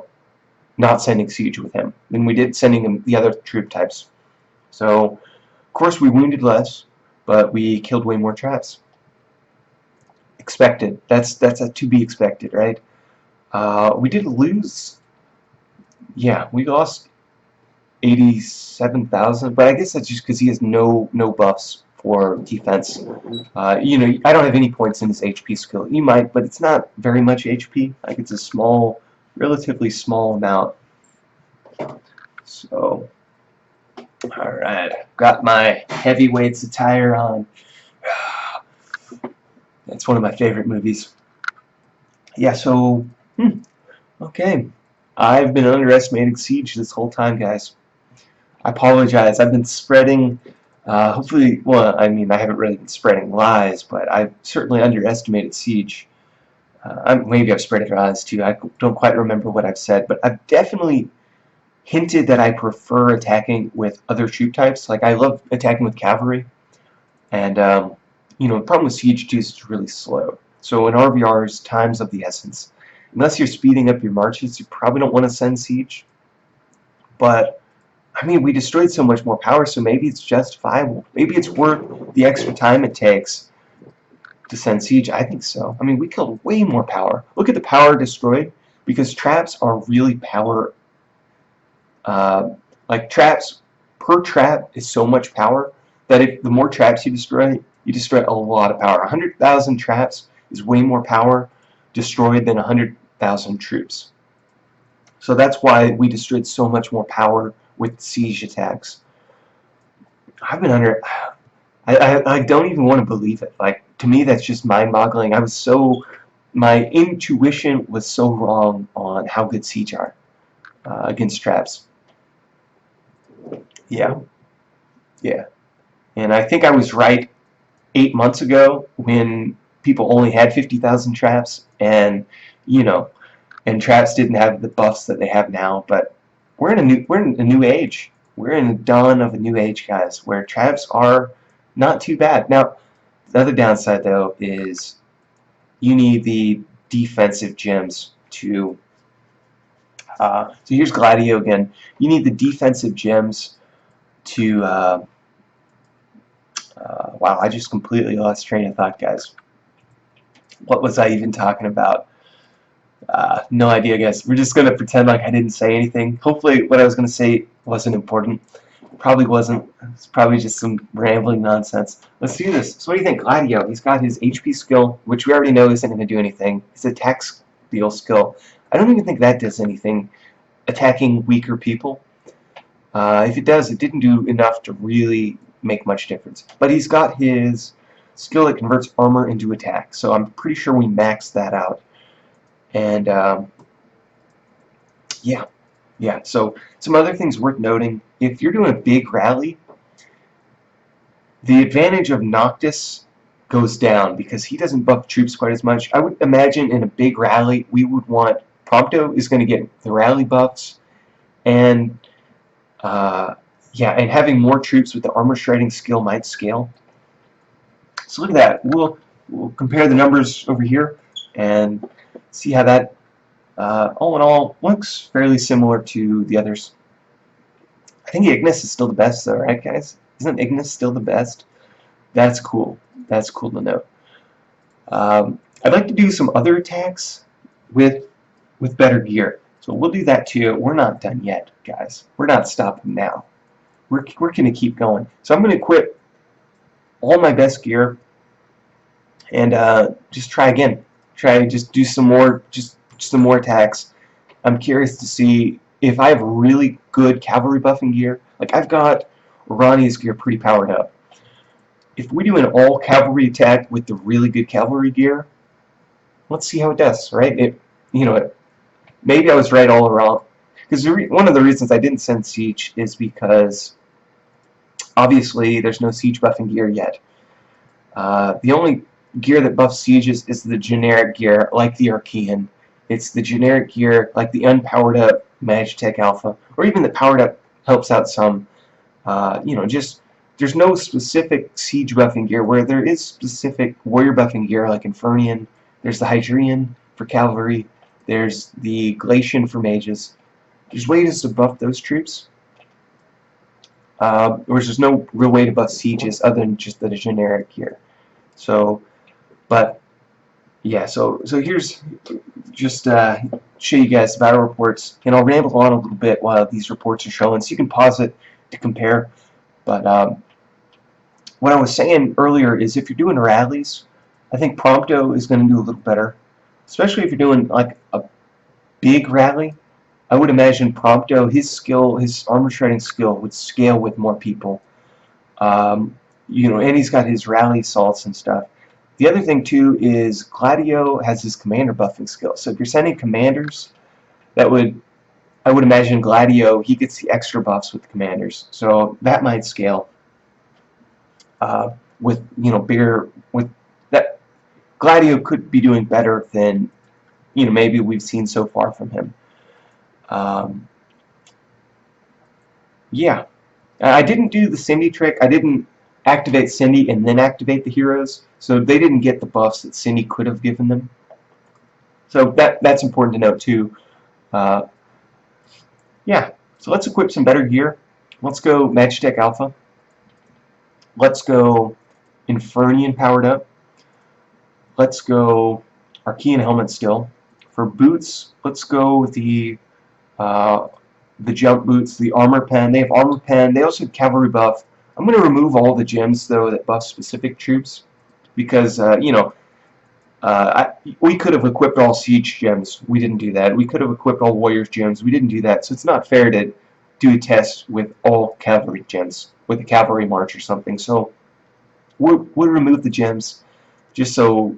not sending siege with him, than we did sending him the other troop types. So, of course, we wounded less, but we killed way more traps. Expected. That's to be expected, right? We did lose. Yeah, we lost 87,000, but I guess that's just because he has no buffs for defense. I don't have any points in his HP skill. He might, but it's not very much HP. Like, it's a relatively small amount. So, Alright, got my heavyweights attire on. That's one of my favorite movies. Yeah, so, okay. I've been underestimating Siege this whole time, guys. I apologize. I've been spreading, hopefully, well, I mean, I haven't really been spreading lies, but I've certainly underestimated Siege. Maybe I've spread lies too. I don't quite remember what I've said, but I've definitely hinted that I prefer attacking with other troop types. Like, I love attacking with cavalry, and, you know, the problem with Siege too is it's really slow. So in RVRs, time's of the essence. Unless you're speeding up your marches, you probably don't want to send Siege. But I mean, we destroyed so much more power, so maybe it's justifiable. Maybe it's worth the extra time it takes to send Siege. I think so. I mean, we killed way more power. Look at the power destroyed, because traps are really power. Like, traps, per trap is so much power that if the more traps you destroy a lot of power. 100,000 traps is way more power destroyed than 100,000 troops. So that's why we destroyed so much more power with siege attacks. I've been under... I don't even want to believe it. Like, to me, that's just mind-boggling. My intuition was so wrong on how good siege are against traps. Yeah. And I think I was right 8 months ago when people only had 50,000 traps, and you know, and traps didn't have the buffs that they have now. But we're in a new age. We're in the dawn of a new age, guys, where traps are not too bad. Now, the other downside though is you need the defensive gems to. So here's Gladio again. You need the defensive gems to. Wow, I just completely lost train of thought, guys. What was I even talking about? No idea, guys. We're just going to pretend like I didn't say anything. Hopefully what I was going to say wasn't important. Probably wasn't. It's probably just some rambling nonsense. Let's do this. So what do you think? Gladio, he's got his HP skill, which we already know isn't going to do anything. His attack deal skill. I don't even think that does anything. Attacking weaker people. If it does, it didn't do enough to really make much difference. But he's got his skill that converts armor into attack, so I'm pretty sure we maxed that out. And yeah, so some other things worth noting: if you're doing a big rally, the advantage of Noctis goes down because he doesn't buff troops quite as much. I would imagine in a big rally we would want Prompto is going to get the rally buffs, and yeah, and having more troops with the armor shredding skill might scale. So look at that. We'll compare the numbers over here and see how that, all in all, looks fairly similar to the others. I think Ignis is still the best, though, right, guys? Isn't Ignis still the best? That's cool. That's cool to know. I'd like to do some other attacks with better gear. So we'll do that too. We're not done yet, guys. We're not stopping now. We're going to keep going. So I'm going to equip all my best gear and just try again. Just do some more, just some more attacks. I'm curious to see if I have really good cavalry buffing gear. Like, I've got Arenea's gear pretty powered up. If we do an all cavalry attack with the really good cavalry gear, let's see how it does, right? Maybe I was right all around. Because one of the reasons I didn't send Siege is because obviously there's no Siege buffing gear yet. The only gear that buffs Sieges is the generic gear, like the Archaean. It's the generic gear, like the unpowered up Magitech Alpha, or even the powered up helps out some. There's no specific Siege buffing gear, where there is specific warrior buffing gear, like Infernian. There's the Hydreian for cavalry. There's the Glacian for mages. There's ways to buff those troops. Whereas there's no real way to buff sieges other than just the generic gear. So, but yeah, so here's just show you guys battle reports, and I'll ramble on a little bit while these reports are showing, so you can pause it to compare. But what I was saying earlier is, if you're doing rallies, I think Prompto is going to do a little better, especially if you're doing like a big rally. I would imagine Prompto, his skill, his armor shredding skill would scale with more people. You know, and he's got his rally assaults and stuff. The other thing too is Gladio has his commander buffing skill. So if you're sending commanders, I would imagine Gladio, he gets the extra buffs with the commanders. So that might scale with, you know, bigger, with that. Gladio could be doing better than, you know, maybe we've seen so far from him. Yeah, I didn't do the Cindy trick. I didn't activate Cindy and then activate the heroes, so they didn't get the buffs that Cindy could have given them. So that's important to note too. Yeah, so let's equip some better gear. Let's go Magitech Alpha. Let's go Infernian powered up. Let's go Archean helmet still. For boots, let's go with the jump boots, the armor pen. They have armor pen. They also have cavalry buff. I'm going to remove all the gems though that buff specific troops because you know, we could have equipped all siege gems. We didn't do that. We could have equipped all warriors gems. We didn't do that. So it's not fair to do a test with all cavalry gems with a cavalry march or something. So we'll remove the gems just so,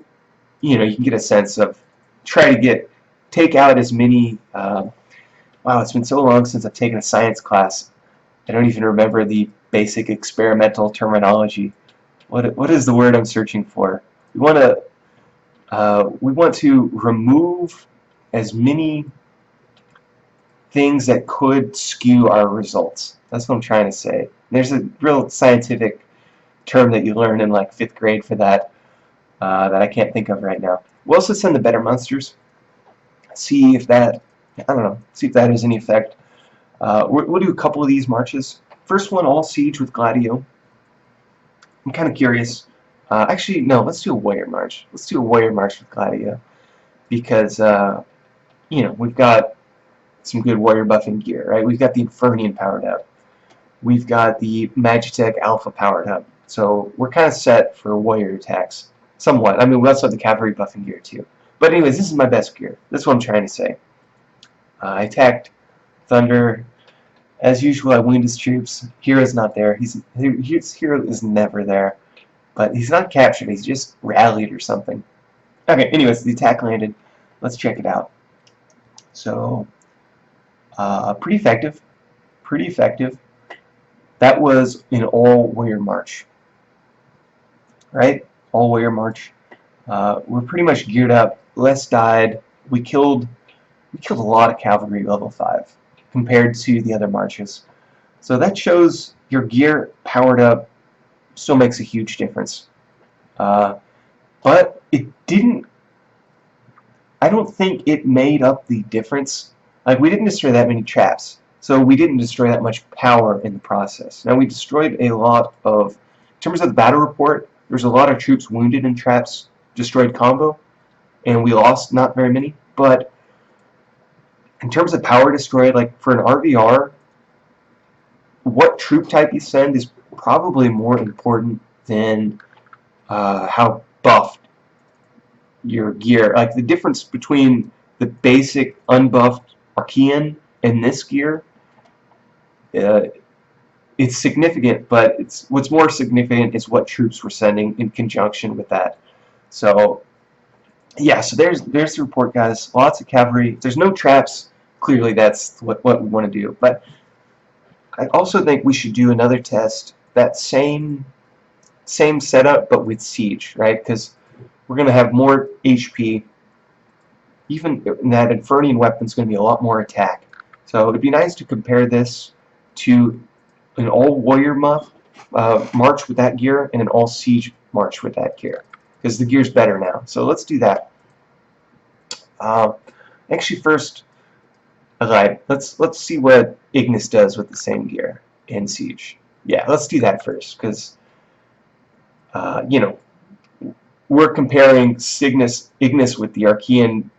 you know, you can get a sense of, try to take out as many. Wow, it's been so long since I've taken a science class. I don't even remember the basic experimental terminology. What is the word I'm searching for? We want to remove as many things that could skew our results. That's what I'm trying to say. There's a real scientific term that you learn in like 5th grade for that that I can't think of right now. We'll also send the better monsters. See if that, I don't know, see if that has any effect. We'll do a couple of these marches. First one, all siege with Gladio. I'm kind of curious. Actually, no, let's do a warrior march. Let's do a warrior march with Gladio because you know, we've got some good warrior buffing gear, right? We've got the Infernian powered up. We've got the Magitech Alpha powered up. So we're kind of set for warrior attacks, somewhat. I mean, we also have the cavalry buffing gear too. But anyways, this is my best gear. That's what I'm trying to say. I attacked Thunder. As usual, I wound his troops. Hero's not there. His hero is never there. But he's not captured. He's just rallied or something. Okay, anyways, the attack landed. Let's check it out. So, pretty effective. Pretty effective. That was an all-warrior march. Right? All-warrior march. We're pretty much geared up. Les died. We killed a lot of cavalry level 5 compared to the other marches. So that shows your gear powered up still makes a huge difference. But it didn't, I don't think it made up the difference. Like, we didn't destroy that many traps, so we didn't destroy that much power in the process. Now, we destroyed a lot of, in terms of the battle report, there's a lot of troops wounded in traps, destroyed combo, and we lost not very many, but in terms of power destroyed, like for an RVR, what troop type you send is probably more important than how buffed your gear. Like the difference between the basic unbuffed Archean and this gear, it's significant, but what's more significant is what troops we're sending in conjunction with that. So yeah, so there's the report, guys. Lots of cavalry. There's no traps. Clearly, that's what we want to do. But I also think we should do another test. That same setup, but with siege, right? Because we're going to have more HP. Even that Infernian weapon's going to be a lot more attack. So it'd be nice to compare this to an all-warrior march with that gear and an all-siege march with that gear. Because the gear's better now. So let's do that. Actually, first, let's see what Ignis does with the same gear in Siege. Yeah, let's do that first, because you know, we're comparing Ignis with the Archean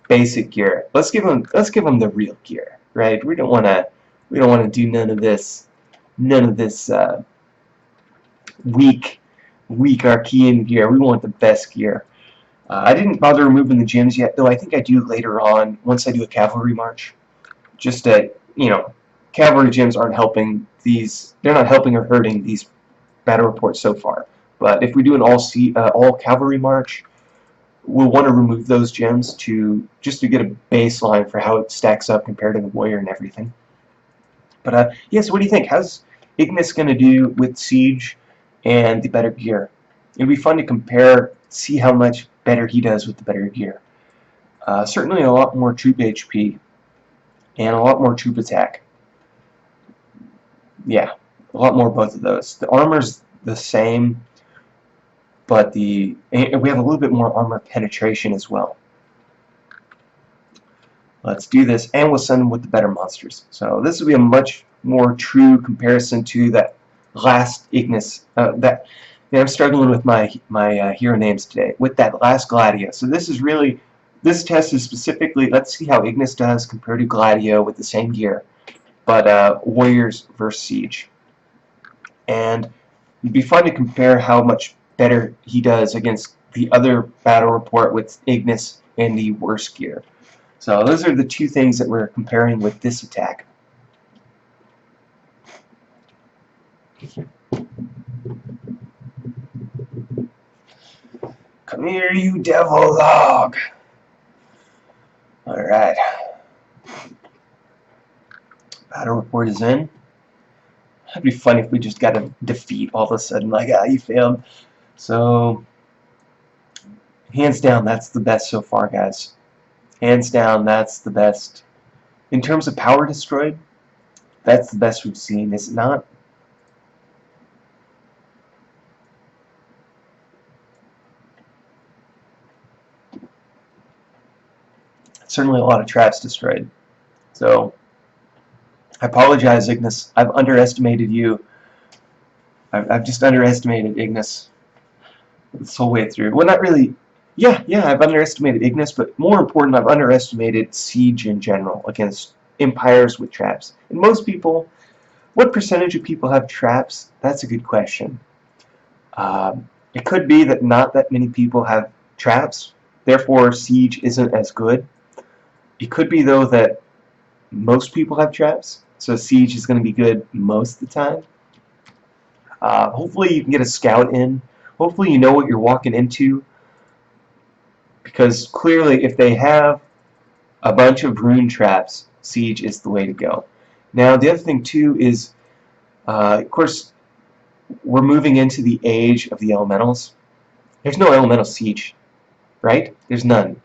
basic gear. Let's give them the real gear, right? We don't want to do none of this weak Archean gear. We want the best gear. I didn't bother removing the gems yet, though I think I do later on once I do a cavalry march. just that, you know, cavalry gems aren't helping these. They're not helping or hurting these battle reports so far. But if we do an all cavalry march, we'll want to remove those gems just to get a baseline for how it stacks up compared to the warrior and everything. But yeah, so what do you think? How's Ignis going to do with siege and the better gear? It'd be fun to compare, see how much better he does with the better gear. Certainly a lot more troop HP and a lot more troop attack. Yeah, a lot more both of those. The armor's the same, but we have a little bit more armor penetration as well. Let's do this, and we'll send them with the better monsters. So this will be a much more true comparison to that last Ignis. I'm struggling with my hero names today. With that last Gladio. So this test is specifically. Let's see how Ignis does compared to Gladio with the same gear, but warriors versus siege. And it'd be fun to compare how much better he does against the other battle report with Ignis and the worse gear. So those are the two things that we're comparing with this attack. Come here, you devil dog. Alright. Battle report is in. It'd be funny if we just got a defeat all of a sudden, like, you failed. So, hands down, that's the best so far, guys. Hands down, that's the best. In terms of power destroyed, that's the best we've seen, is it not? Certainly a lot of traps destroyed. So, I apologize, Ignis. I've underestimated you. I've just underestimated Ignis this whole way through. Well, not really. Yeah, I've underestimated Ignis, but more important, I've underestimated siege in general against empires with traps. And most people, what percentage of people have traps? That's a good question. It could be that not that many people have traps, therefore siege isn't as good. It could be, though, that most people have traps, so siege is going to be good most of the time. Hopefully you can get a scout in. Hopefully you know what you're walking into, because clearly if they have a bunch of rune traps, siege is the way to go. Now the other thing too is, of course, we're moving into the age of the elementals. There's no elemental siege, right? There's none.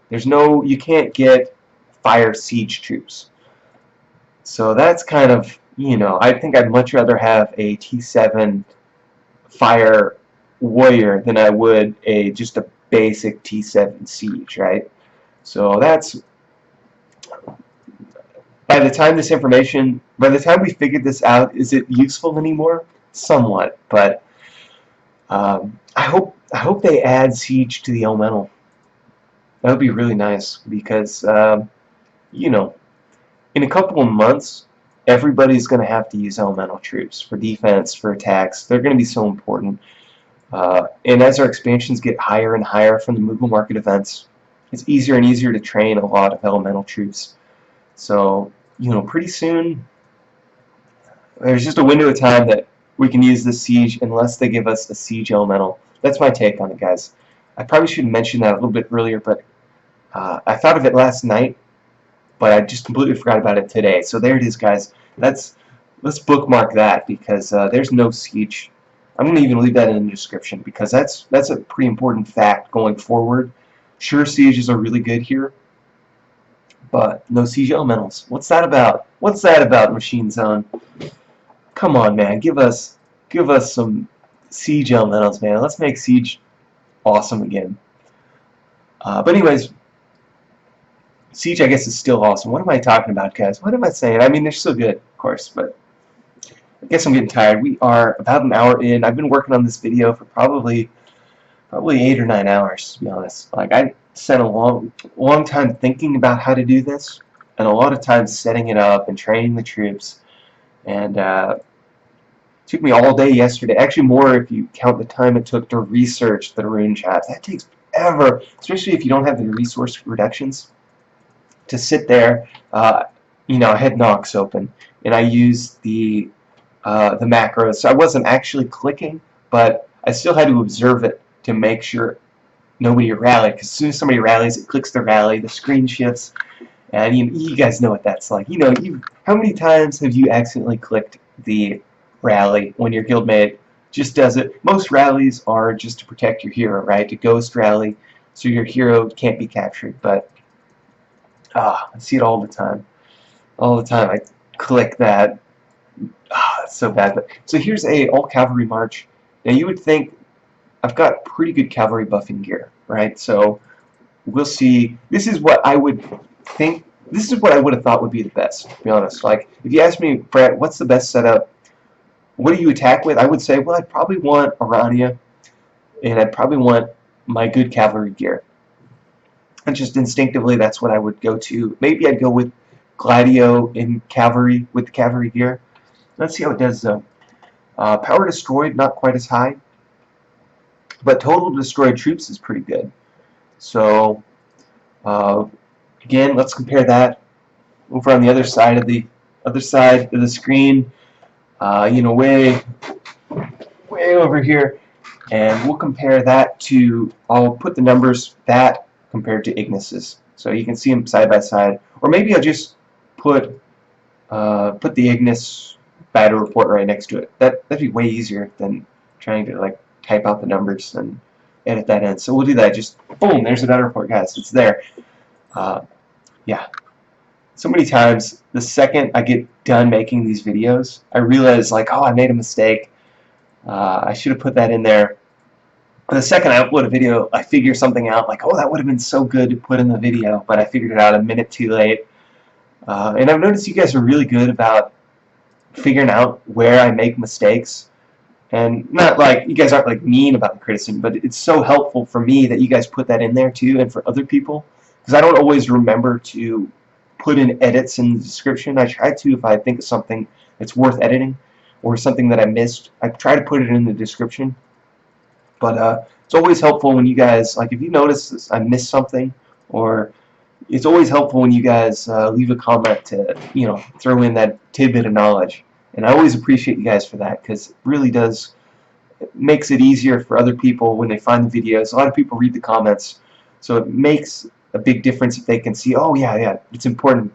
There's no, you can't get fire siege troops. So that's kind of, you know, I think I'd much rather have a T7 fire warrior than I would just a basic T7 siege, right? So that's, by the time we figured this out, is it useful anymore? Somewhat, but I hope they add siege to the elemental. That would be really nice, because you know, in a couple of months, everybody's going to have to use elemental troops for defense, for attacks. They're going to be so important. And as our expansions get higher and higher from the Moogle Market events, it's easier and easier to train a lot of elemental troops. So, you know, pretty soon, there's just a window of time that we can use this siege unless they give us a siege elemental. That's my take on it, guys. I probably should have mentioned that a little bit earlier, but I thought of it last night, but I just completely forgot about it today. So there it is, guys. Let's bookmark that, because there's no siege. I'm going to even leave that in the description, because that's a pretty important fact going forward. Sure, sieges are really good here, but no siege elementals. What's that about? What's that about, Machine Zone? Come on, man. Give us some siege elementals, man. Let's make siege awesome again. But anyways, siege, I guess, is still awesome. What am I talking about, guys? What am I saying? I mean, they're still good, of course, but I guess I'm getting tired. We are about an hour in. I've been working on this video for probably 8 or 9 hours, to be honest. Like, I spent a long time thinking about how to do this, and a lot of time setting it up and training the troops. And it took me all day yesterday. Actually, more if you count the time it took to research the rune traps. That takes forever, especially if you don't have the resource reductions. To sit there, you know, I had Nox open, and I used the macros. So I wasn't actually clicking, but I still had to observe it to make sure nobody rallied. Because as soon as somebody rallies, it clicks the rally, the screen shifts, and you guys know what that's like. You know, how many times have you accidentally clicked the rally when your guildmate just does it? Most rallies are just to protect your hero, right? To ghost rally, so your hero can't be captured. But I see it all the time. All the time, I click that. It's so bad. But so here's a all cavalry march. Now you would think I've got pretty good cavalry buffing gear, right? So we'll see. This is what I would think. This is what I would have thought would be the best, to be honest. Like, if you ask me, Brett, what's the best setup? What do you attack with? I would say, well, I'd probably want Aranea, and I'd probably want my good cavalry gear. And just instinctively, that's what I would go to. Maybe I'd go with Gladio in cavalry with the cavalry gear. Let's see how it does, though. Power destroyed, not quite as high, but total destroyed troops is pretty good. So, again, let's compare that over on the other side of the screen. You know, way over here, and we'll compare that to. I'll put the numbers that compared to Ignis's, so you can see them side by side. Or maybe I'll just put the Ignis battle report right next to it. That'd be way easier than trying to like type out the numbers and edit that in. So we'll do that. Just boom, there's the battle report, guys. It's there. Yeah. So many times, the second I get done making these videos, I realize like, oh, I made a mistake. I should have put that in there. The second I upload a video, I figure something out, like, oh, that would have been so good to put in the video, but I figured it out a minute too late. And I've noticed you guys are really good about figuring out where I make mistakes. And not like, you guys aren't like mean about the criticism, but it's so helpful for me that you guys put that in there too, and for other people. Because I don't always remember to put in edits in the description. I try to if I think of something that's worth editing, or something that I missed. I try to put it in the description. But it's always helpful when you guys, like if you notice this, I missed something, or it's always helpful when you guys leave a comment to, you know, throw in that tidbit of knowledge. And I always appreciate you guys for that, because it really does, it makes it easier for other people when they find the videos. A lot of people read the comments, so it makes a big difference if they can see, oh yeah, it's important.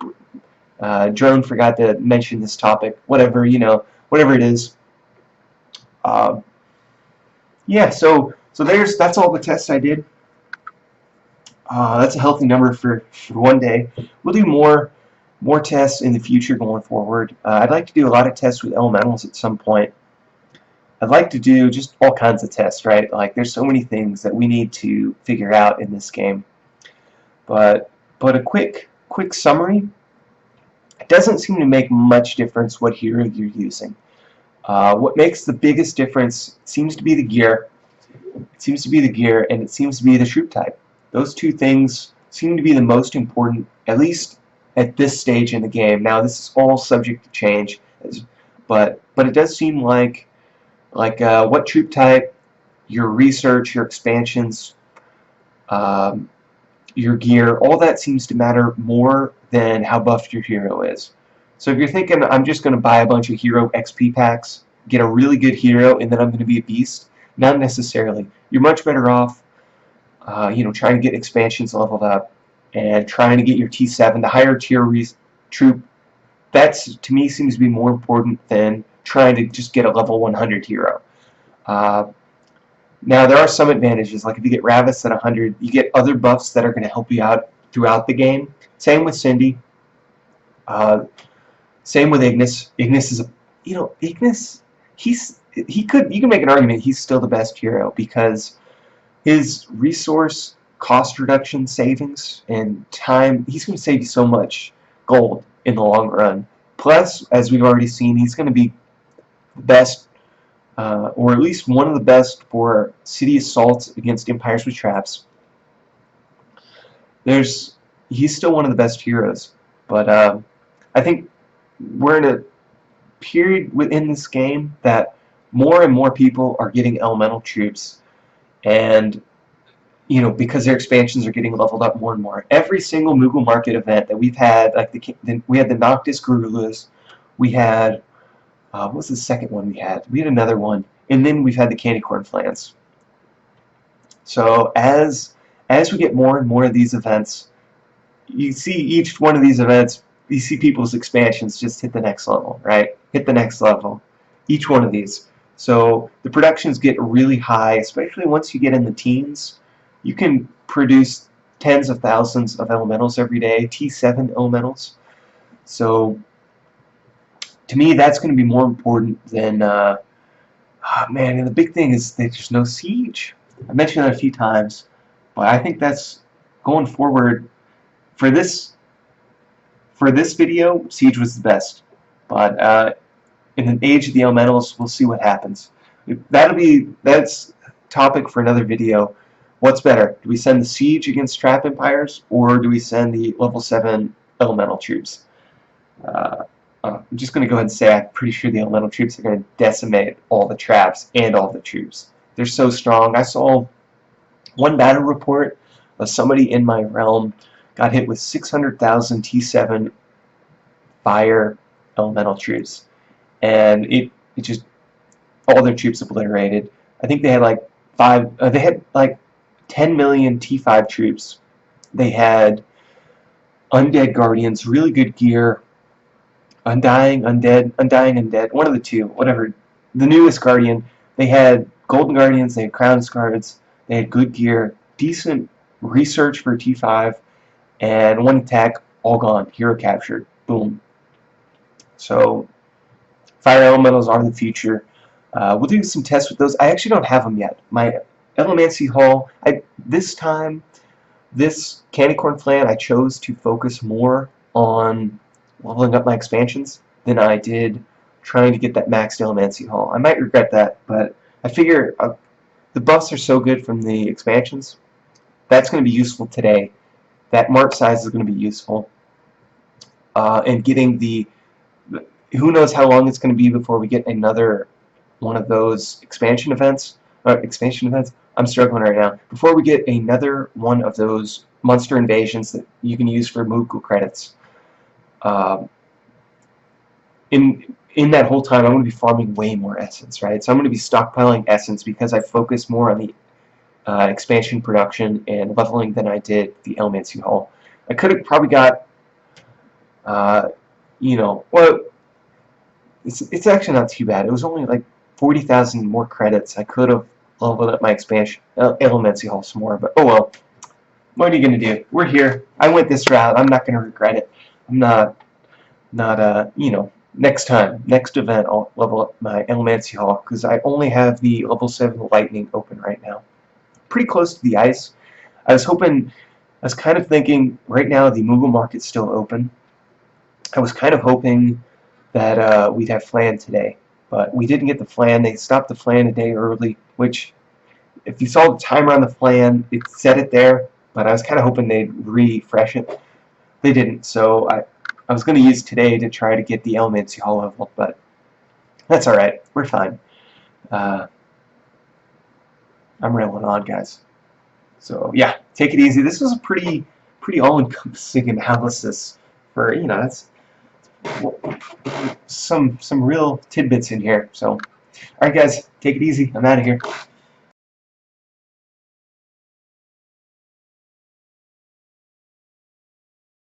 Drone forgot to mention this topic, whatever, you know, whatever it is. Yeah, so that's all the tests I did. That's a healthy number for one day. We'll do more tests in the future going forward. I'd like to do a lot of tests with elementals at some point. I'd like to do just all kinds of tests, right? Like there's so many things that we need to figure out in this game. But a quick summary. It doesn't seem to make much difference what hero you're using. What makes the biggest difference seems to be the gear. It seems to be the gear, and it seems to be the troop type. Those two things seem to be the most important, at least at this stage in the game. Now, this is all subject to change, but it does seem like what troop type, your research, your expansions, your gear, all that seems to matter more than how buffed your hero is. So if you're thinking, I'm just going to buy a bunch of hero XP packs, get a really good hero, and then I'm going to be a beast, not necessarily. You're much better off, you know, trying to get expansions leveled up and trying to get your T7, the higher tier troop. That's, to me, seems to be more important than trying to just get a level 100 hero. Now, there are some advantages, like if you get Ravus at 100, you get other buffs that are going to help you out throughout the game. Same with Cindy. Same with Ignis. Ignis is a, you know, Ignis, you can make an argument he's still the best hero because his resource cost reduction savings and time, he's going to save you so much gold in the long run. Plus, as we've already seen, he's going to be the best, or at least one of the best for city assaults against empires with traps. He's still one of the best heroes, but I think we're in a period within this game that more and more people are getting elemental troops, and you know, because their expansions are getting leveled up more and more. Every single Moogle Market event that we've had, like we had the Noctis Gorillas, we had what was the second one we had? We had another one, and then we've had the Candy Corn Flans. So as we get more and more of these events, you see each one of these events, you see people's expansions just hit the next level, right? Hit the next level. Each one of these. So the productions get really high, especially once you get in the teens. You can produce tens of thousands of elementals every day, T7 elementals. So to me, that's going to be more important than, oh man, and the big thing is that there's no siege. I mentioned that a few times, but I think that's going forward for this video. Siege was the best, but in an age of the elementals, we'll see what happens. That's topic for another video. What's better? Do we send the siege against trap empires, or do we send the level 7 elemental troops? I'm just going to go ahead and say I'm pretty sure the elemental troops are going to decimate all the traps and all the troops. They're so strong. I saw one battle report of somebody in my realm got hit with 600,000 T7 fire elemental troops, and it just all their troops obliterated. I think they had like 10 million T5 troops. They had undead guardians, really good gear, undying, undead, one of the two, whatever. The newest guardian, they had golden guardians, they had crown guards, they had good gear, decent research for T5, and one attack, all gone, hero captured, boom. So fire elementals are the future. We'll do some tests with those. I actually don't have them yet. My Elemancy Hall, this Candy Corn Flan, I chose to focus more on leveling up my expansions than I did trying to get that maxed Elemancy Hall. I might regret that, but I figure the buffs are so good from the expansions. That's going to be useful today. That mark size is going to be useful. And getting who knows how long it's going to be before we get another one of those expansion events. I'm struggling right now. Before we get another one of those monster invasions that you can use for Moogle credits. In that whole time, I'm going to be farming way more essence, right? So I'm going to be stockpiling essence because I focus more on the expansion production and leveling than I did the Elemancy Hall. I could have probably got, you know, well, it's actually not too bad. It was only like 40,000 more credits. I could have leveled up my expansion Elemancy Hall some more, but oh well. What are you going to do? We're here. I went this route. I'm not going to regret it. I'm not, you know, next time, next event, I'll level up my Elemancy Hall because I only have the level 7 Lightning open right now. Pretty close to the ice. I was kind of thinking right now the Moogle Market's still open. I was kind of hoping that we'd have Flan today, but we didn't get the Flan. They stopped the Flan a day early, which if you saw the timer on the Flan, it said it there, but I was kind of hoping they'd refresh it. They didn't, so I was going to use today to try to get the Elemancy Hall level, but that's alright. We're fine. I'm rambling on, guys. So yeah, take it easy. This was a pretty all-encompassing analysis for, you know, that's some real tidbits in here. So, alright guys, take it easy. I'm out of here.